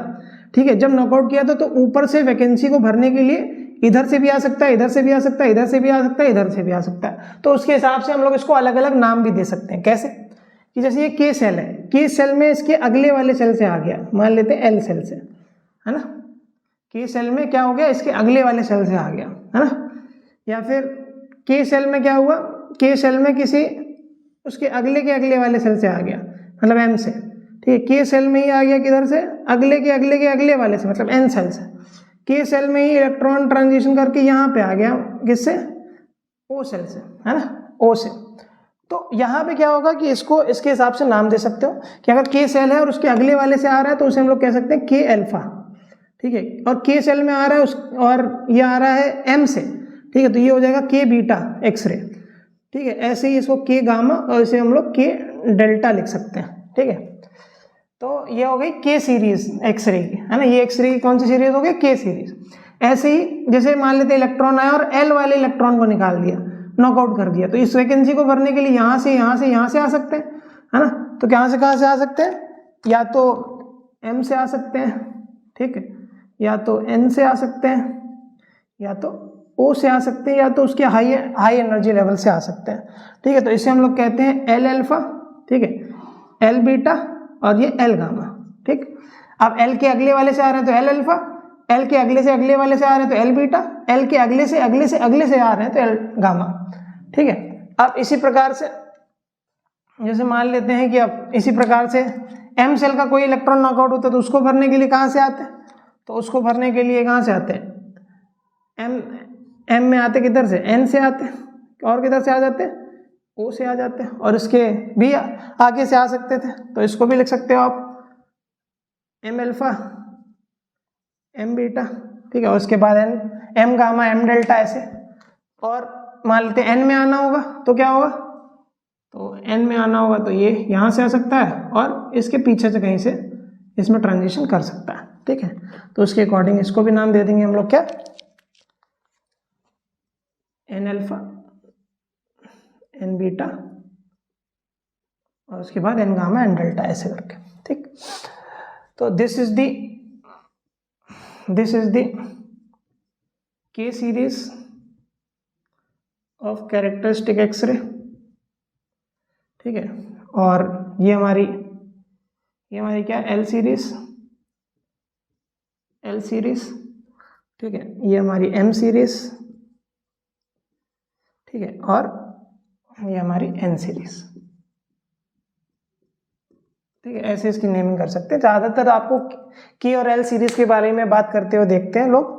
ठीक है। जब नॉकआउट किया था तो ऊपर से वैकेंसी को भरने के लिए इधर से भी आ सकता है, इधर से भी आ सकता है, इधर से भी आ सकता है, इधर से भी आ सकता है। तो उसके हिसाब से हम लोग इसको अलग अलग नाम भी दे सकते हैं। कैसे कि जैसे ये के सेल है, के सेल में इसके अगले वाले सेल से आ गया, मान लेते हैं एल सेल से, है ना। के सेल में क्या हो गया, इसके अगले वाले सेल से आ गया, है ना। या फिर के सेल में क्या हुआ, के सेल में किसी उसके अगले के अगले वाले सेल से आ गया, मतलब एम से, ठीक है, के सेल में ही आ गया किधर से, अगले के अगले के अगले वाले से, मतलब एन सेल से, के सेल में ही इलेक्ट्रॉन ट्रांजिशन करके यहाँ पे आ गया किससे, ओ सेल से, है ना, ओ से। तो यहाँ पे क्या होगा कि इसको इसके हिसाब से नाम दे सकते हो कि अगर के सेल है और उसके अगले वाले से आ रहा है तो उसे हम लोग कह सकते हैं के अल्फा, ठीक है, और के सेल में आ रहा है और ये आ रहा है एम से, ठीक है, तो ये हो जाएगा के बीटा एक्सरे, ठीक है। ऐसे ही इसको के गामा और इसे हम लोग के डेल्टा लिख सकते हैं, ठीक है। तो ये हो गई के सीरीज एक्सरे की, है ना, ये एक्सरे की कौन सी सीरीज हो गई, के सीरीज। ऐसे ही जैसे मान लेते इलेक्ट्रॉन आया और एल वाले इलेक्ट्रॉन को निकाल दिया, नॉकआउट कर दिया, तो इस वैकेंसी को भरने के लिए यहाँ से यहाँ से यहाँ से आ सकते हैं, है ना, तो कहाँ से आ सकते हैं, या तो एम से आ सकते हैं, ठीक है, या तो एन से आ सकते हैं, या तो ओ से आ सकते हैं, या तो उसके हाई एनर्जी लेवल से आ सकते हैं, ठीक है। तो इसे हम लोग कहते हैं एल अल्फा, ठीक है, एल बीटा और ये एल गामा, ठीक। अब एल के अगले वाले से आ रहे हैं तो एल अल्फा, एल के अगले से अगले वाले से आ रहे हैं तो एल बीटा, एल के अगले से अगले से अगले से आ रहे हैं तो एल गामा, ठीक है। अब इसी प्रकार से जैसे मान लेते हैं कि अब इसी प्रकार से एम सेल का कोई इलेक्ट्रॉन नॉकआउट होता है तो उसको भरने के लिए कहाँ से आते हैं, तो उसको भरने के लिए कहाँ से आते हैं, एम में आते किधर से, एन से आते हैं, और किधर से आ जाते हैं, ओ से आ जाते हैं, और इसके भी आगे से आ सकते थे, तो इसको भी लिख सकते हो आप एम अल्फा एम बीटा, ठीक है, और उसके बाद N M gamma M delta ऐसे। और मान लेते हैं एन में आना होगा तो क्या होगा, तो एन में आना होगा तो ये यहाँ से आ सकता है और इसके पीछे से कहीं से इसमें ट्रांजिशन कर सकता है, ठीक है। तो उसके अकॉर्डिंग इसको भी नाम दे देंगे हम लोग क्या, एन अल्फा एन बीटा और उसके बाद एन गामा एन डेल्टा ऐसे करके, ठीक। तो दिस इज द के सीरीज ऑफ कैरेक्टरिस्टिक एक्सरे, ठीक है। और ये हमारी क्या एल सीरीज, ठीक है, ये हमारी एम सीरीज, ठीक है, और ये हमारी एन सीरीज, ठीक है। ऐसे इसकी नेमिंग कर सकते हैं। ज़्यादातर आपको के और एल सीरीज के बारे में बात करते हुए देखते हैं लोग,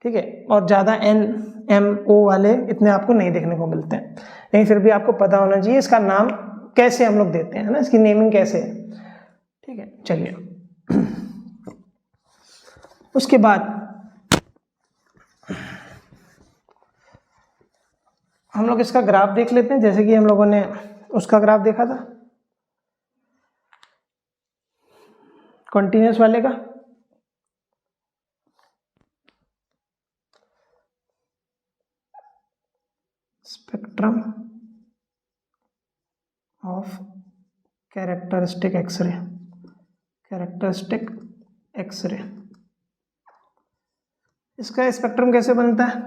ठीक है, और ज़्यादा एन एम ओ वाले इतने आपको नहीं देखने को मिलते हैं, लेकिन फिर भी आपको पता होना चाहिए इसका नाम कैसे हम लोग देते हैं, ना, इसकी नेमिंग कैसे है, ठीक है। चलिए उसके बाद हम लोग इसका ग्राफ देख लेते हैं, जैसे कि हम लोगों ने उसका ग्राफ देखा था कॉन्टिन्यूस वाले का। स्पेक्ट्रम ऑफ कैरेक्टरिस्टिक एक्सरे, इसका स्पेक्ट्रम कैसे बनता है,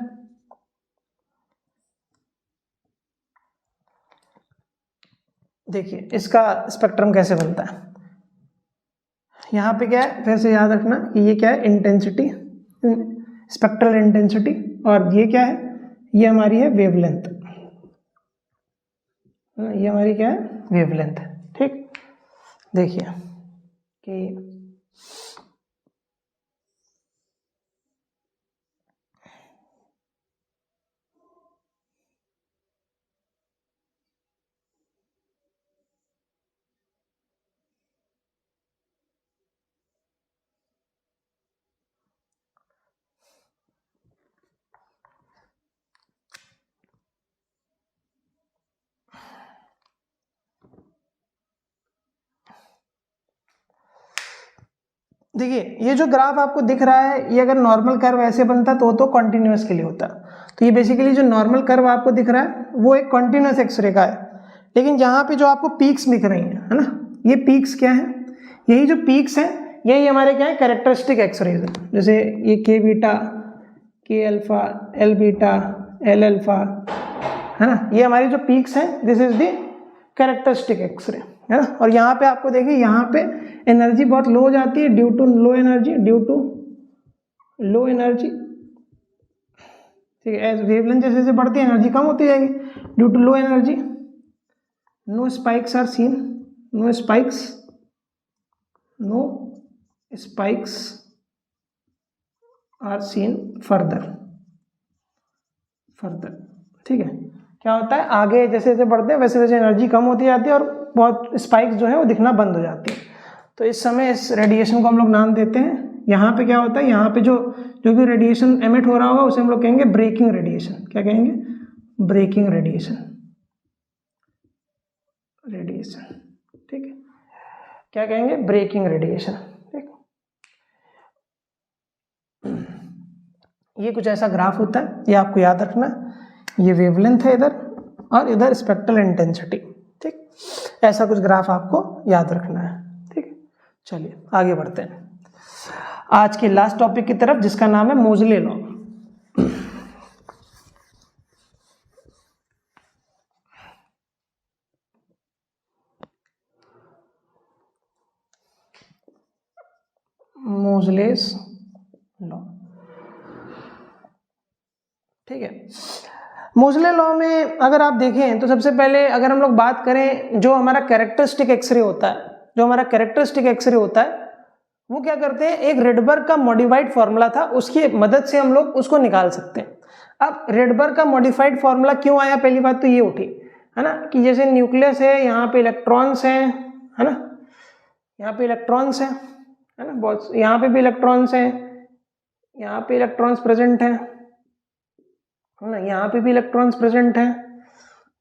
देखिए इसका स्पेक्ट्रम कैसे बनता है। यहाँ पे क्या है, फिर से याद रखना कि ये क्या है, इंटेंसिटी, स्पेक्ट्रल इंटेंसिटी, और ये क्या है, ये हमारी है वेवलेंथ, ये हमारी क्या है, वेवलेंथ, ठीक। देखिए कि देखिए ये जो ग्राफ आपको दिख रहा है, ये अगर नॉर्मल कर्व ऐसे बनता तो कॉन्टिन्यूस के लिए होता। तो ये बेसिकली जो नॉर्मल कर्व आपको दिख रहा है वो एक कॉन्टिन्यूस एक्सरे का है, लेकिन यहाँ पे जो आपको पीक्स दिख रही हैं, है ना, ये पीक्स क्या है, यही जो पीक्स हैं यही हमारे क्या है, कैरेक्टरिस्टिक एक्सरेज है। जैसे ये K beta, K alpha, L beta, L alpha, है ना, ये हमारी जो पीक्स हैं, this is the characteristic x ray, है ना। और यहाँ पे आपको देखिए, यहाँ पे एनर्जी बहुत लो हो जाती है ड्यू टू लो एनर्जी, ठीक है। एज वेवलेंथ जैसे जैसे बढ़ती है एनर्जी कम होती जाएगी due to low energy. No spikes are seen, no spikes, no spikes are seen further. ठीक है, क्या होता है, आगे जैसे जैसे बढ़ते हैं वैसे वैसे एनर्जी कम होती जाती है और बहुत स्पाइक्स जो है वो दिखना बंद हो जाती है। तो इस समय इस रेडिएशन को हम लोग नाम देते हैं, यहाँ पे क्या होता है, यहाँ पे जो भी रेडिएशन एमिट हो रहा होगा उसे हम लोग कहेंगे ब्रेकिंग रेडिएशन। क्या कहेंगे, ब्रेकिंग रेडिएशन। ठीक है, क्या कहेंगे, ब्रेकिंग रेडिएशन। ठीक, ये कुछ ऐसा ग्राफ होता है, ये आपको याद रखना। ये वेवलेंथ है इधर और इधर स्पेक्ट्रल इंटेंसिटी। ठीक, ऐसा कुछ ग्राफ आपको याद रखना है। ठीक, चलिए आगे बढ़ते हैं आज के लास्ट टॉपिक की तरफ, जिसका नाम है मोजले लॉ। मोजलेस लॉ। ठीक है, मोजले लॉ में अगर आप देखें तो सबसे पहले अगर हम लोग बात करें, जो हमारा कैरेक्टरिस्टिक एक्सरे होता है, वो क्या करते हैं, एक रेडबर्ग का मॉडिफाइड फॉर्मूला था, उसकी मदद से हम लोग उसको निकाल सकते हैं। अब रेडबर्ग का मॉडिफाइड फॉर्मूला क्यों आया, पहली बात तो ये उठी है ना, कि जैसे न्यूक्लियस है, यहाँ पे इलेक्ट्रॉन्स हैं, है ना, यहाँ पे इलेक्ट्रॉन्स हैं, है ना, बहुत, यहाँ पे भी इलेक्ट्रॉन्स हैं, यहाँ पे इलेक्ट्रॉन्स प्रेजेंट हैं, है ना, यहाँ पे भी इलेक्ट्रॉन्स प्रेजेंट हैं,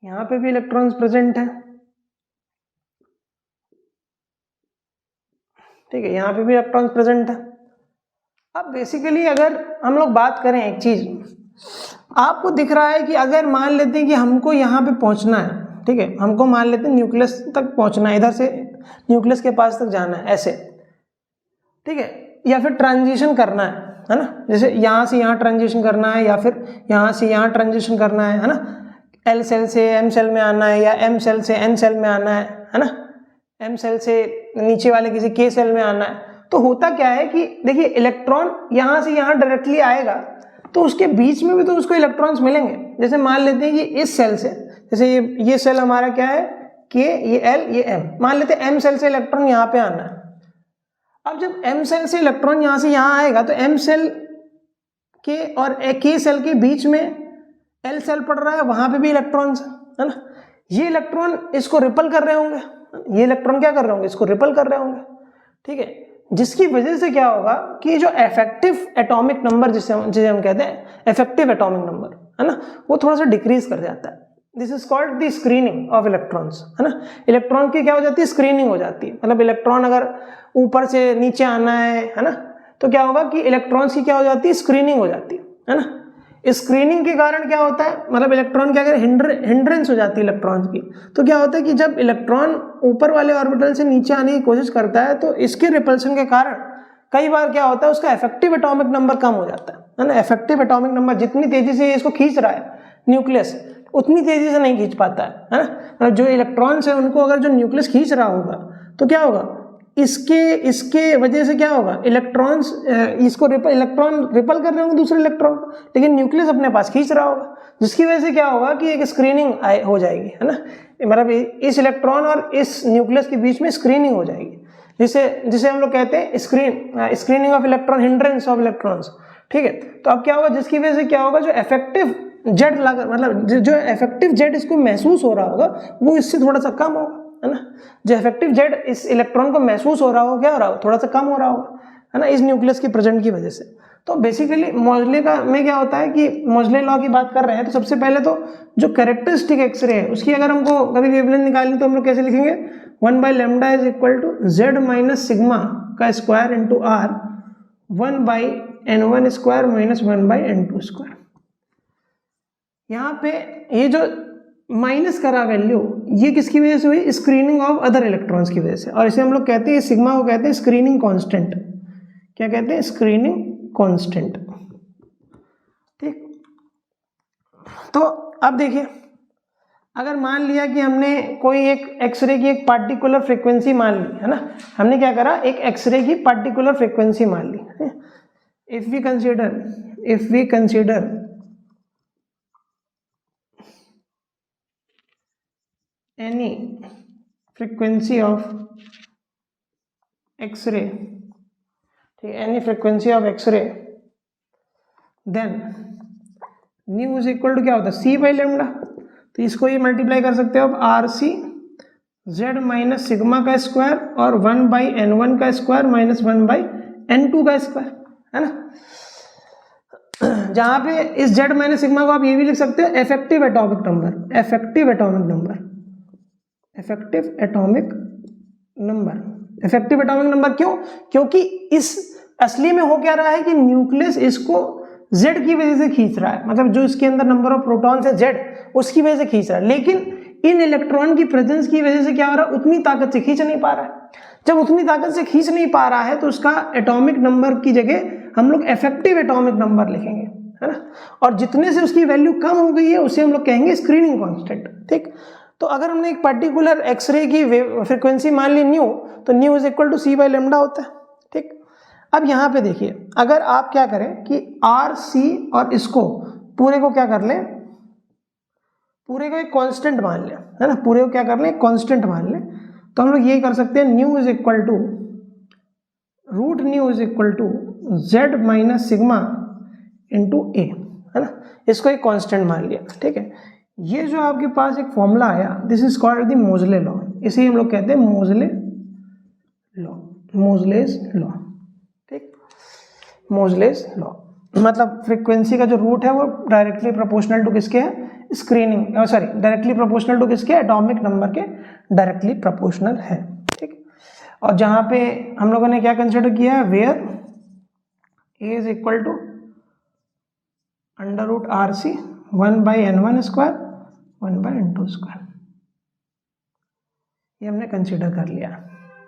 यहाँ पे भी इलेक्ट्रॉन्स प्रेजेंट हैं। ठीक है, यहाँ पे भी इलेक्ट्रॉन्स प्रेजेंट है। अब बेसिकली अगर हम लोग बात करें, एक चीज आपको दिख रहा है कि अगर मान लेते हैं कि हमको यहाँ पे पहुंचना है, ठीक है, हमको मान लेते हैं न्यूक्लियस तक पहुंचना है, इधर से न्यूक्लियस के पास तक जाना है ऐसे, ठीक है, या फिर ट्रांजिशन करना है ना, जैसे यहाँ से यहाँ ट्रांजिशन करना है, या फिर यहाँ से यहाँ ट्रांजिशन करना है ना, एल सेल से एम सेल में आना है, या एम सेल से एन सेल में आना है ना, एम सेल से नीचे वाले किसी के सेल में आना है। तो होता क्या है कि देखिए, इलेक्ट्रॉन यहाँ से यहाँ डायरेक्टली आएगा तो उसके बीच में भी तो उसको इलेक्ट्रॉन्स मिलेंगे। जैसे मान लेते हैं कि इस सेल से, जैसे ये सेल हमारा क्या है, के, ये एल, ये एम, मान लेते हैं एम सेल से इलेक्ट्रॉन यहाँ पे आना है। अब जब एम सेल से इलेक्ट्रॉन यहाँ से यहाँ आएगा तो एम सेल के और के सेल के बीच में एल सेल पड़ रहा है, वहां पे भी इलेक्ट्रॉन्स है ना, ये इलेक्ट्रॉन इसको रिपल कर रहे होंगे, ये इलेक्ट्रॉन क्या कर रहे होंगे, इसको रिपल कर रहे होंगे। ठीक है, जिसकी वजह से क्या होगा कि जो इफेक्टिव एटॉमिक नंबर जिसे हम कहते हैं इफेक्टिव एटॉमिक नंबर, है ना, वो थोड़ा सा डिक्रीज कर जाता है। This is called the screening of electrons, है ना। इलेक्ट्रॉन की क्या हो जाती है, स्क्रीनिंग हो जाती है। मतलब इलेक्ट्रॉन अगर ऊपर से नीचे आना है ना, तो क्या होगा कि इलेक्ट्रॉन्स की क्या हो जाती है, स्क्रीनिंग हो जाती है ना। स्क्रीनिंग के कारण क्या होता है, मतलब इलेक्ट्रॉन क्या अगर हिंड्रेंस हो जाती है इलेक्ट्रॉन्स की, तो क्या होता है कि जब इलेक्ट्रॉन ऊपर वाले ऑर्बिटल से नीचे आने की कोशिश करता है तो इसके रिपल्शन के कारण कई बार क्या होता है, उसका इफेक्टिव एटॉमिक नंबर कम हो जाता है ना। इफेक्टिव एटॉमिक नंबर जितनी तेजी से इसको खींच रहा है न्यूक्लियस, उतनी तेजी से नहीं खींच पाता है ना। मतलब जो इलेक्ट्रॉन्स है उनको अगर जो न्यूक्लियस खींच रहा होगा तो क्या होगा, इसके वजह से क्या होगा, इलेक्ट्रॉन्स इसको इलेक्ट्रॉन रिपल कर रहे होंगे दूसरे इलेक्ट्रॉन को, लेकिन न्यूक्लियस अपने पास खींच रहा होगा, जिसकी वजह से क्या होगा कि एक स्क्रीनिंग हो जाएगी, है ना। मतलब इस इलेक्ट्रॉन और इस न्यूक्लियस के बीच में स्क्रीनिंग हो जाएगी, जिसे हम लोग कहते हैं screening of electron, hindrance of electrons. ठीक है, तो अब क्या होगा, जिसकी वजह से क्या होगा, जो इफेक्टिव जेड लगा, मतलब जो इफेक्टिव जेड इसको महसूस हो रहा होगा वो इससे थोड़ा सा कम होगा, है ना। जो इफेक्टिव जेड इस इलेक्ट्रॉन को महसूस हो रहा हो, क्या हो रहा हो, थोड़ा सा कम हो रहा होगा, है ना, इस न्यूक्लियस की प्रेजेंट की वजह से। तो बेसिकली मोजले का में क्या होता है कि मोजले लॉ की बात कर रहे हैं तो सबसे पहले तो जो कैरेक्टरिस्टिक एक्सरे है उसकी अगर हमको कभी वेवलेंथ निकालनी तो हम लोग कैसे लिखेंगे, 1/λ is equal to z minus sigma का square into r, 1/n1 square minus 1/n2 square. यहाँ पे ये जो माइनस करा वैल्यू, ये किसकी वजह से हुई, स्क्रीनिंग ऑफ अदर इलेक्ट्रॉन्स की वजह से, और इसे हम लोग कहते हैं, सिग्मा को कहते हैं स्क्रीनिंग कांस्टेंट। क्या कहते हैं, स्क्रीनिंग कांस्टेंट। ठीक, तो अब देखिए, अगर मान लिया कि हमने कोई एक एक्सरे की एक पार्टिकुलर फ्रीक्वेंसी मान ली, है ना, हमने क्या करा, एक एक्सरे की पार्टिकुलर फ्रीक्वेंसी मान ली। If we consider any frequency of X-ray, ठीक है, any frequency of X-ray, then nu is equal to क्या होता है सी बाई लेमडा। तो इसको ये मल्टीप्लाई कर सकते हो आप R C Z minus sigma का स्क्वायर और 1/n1 का स्क्वायर माइनस 1/n2 का स्क्वायर, है ना। जहां पे इस जेड माइनस सिग्मा को आप ये भी लिख सकते हो effective atomic number, effective atomic number, effective atomic number, effective atomic number क्यों? क्योंकि इस असली में हो क्या रहा है कि न्यूक्लियस इसको Z की वजह से खींच रहा है, मतलब जो इसके अंदर नंबर ऑफ प्रोटॉन्स है Z उसकी वजह से खींच रहा है, लेकिन इन इलेक्ट्रॉन की प्रेजेंस की वजह से क्या हो रहा है, उतनी ताकत से खींच नहीं पा रहा है। जब उतनी ताकत से खींच नहीं पा रहा है तो उसका एटॉमिक नंबर की जगह हम लोग इफेक्टिव एटॉमिक नंबर लिखेंगे, है ना। और जितने से उसकी वैल्यू कम हो गई है उसे हम लोग कहेंगे स्क्रीनिंग कांस्टेंट, ठीक। तो अगर हमने एक पर्टिकुलर एक्सरे की फ्रीक्वेंसी मान ली न्यू, तो nu is equal to c by lambda होता है, ठीक। अब यहाँ पे देखिए, अगर आप क्या करें कि आर सी और इसको पूरे को क्या कर लें, पूरे को एक कांस्टेंट मान लें, है ना, पूरे को क्या कर लें कांस्टेंट मान लें, तो हम लोग ये कर सकते हैं nu is equal to root nu is equal to Z minus sigma into A, है ना, इसको एक कांस्टेंट मान लिया, ठीक है। ये जो आपके पास एक फॉर्मूला आया, दिस इज कॉल्ड द मोजले लॉ, इसे हम लोग कहते हैं मोजले लॉ, मोजलेस लॉ, ठीक। मोजलेस लॉ मतलब फ्रीक्वेंसी का जो रूट है वो डायरेक्टली प्रोपोर्शनल टू किसके है, screening, sorry directly proportional to किसके, एटॉमिक नंबर के डायरेक्टली प्रोपोर्शनल है, ठीक। और जहां पे हम लोगों ने क्या कंसिडर किया है, where A is equal to under root R C 1/n1 square 1/n2 square, ये हमने कंसिडर कर लिया,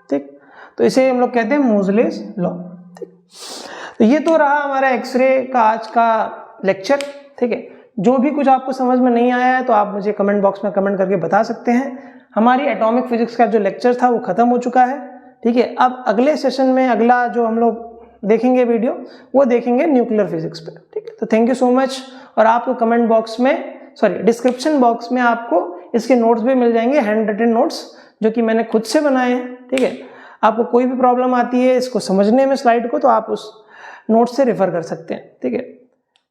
ठीक। तो इसे हम लोग कहते हैं मोजलेस लॉ, ठीक। तो ये तो रहा हमारा एक्सरे का आज का लेक्चर, ठीक है। जो भी कुछ आपको समझ में नहीं आया है तो आप मुझे कमेंट बॉक्स में कमेंट करके बता सकते हैं। हमारी एटॉमिक फिजिक्स का जो लेक्चर था वो खत्म हो चुका है, ठीक है। अब अगले सेशन में अगला जो हम लोग देखेंगे वीडियो, वो देखेंगे न्यूक्लियर फिजिक्स पे, ठीक है। तो थैंक यू सो मच। और आपको कमेंट बॉक्स में, सॉरी डिस्क्रिप्शन बॉक्स में आपको इसके नोट्स भी मिल जाएंगे, हैंड रिटन नोट्स जो कि मैंने खुद से बनाए हैं, ठीक है। आपको कोई भी प्रॉब्लम आती है इसको समझने में स्लाइड को, तो आप उस नोट से रेफर कर सकते हैं, ठीक है।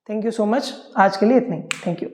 थैंक यू सो मच, आज के लिए इतना ही, थैंक यू।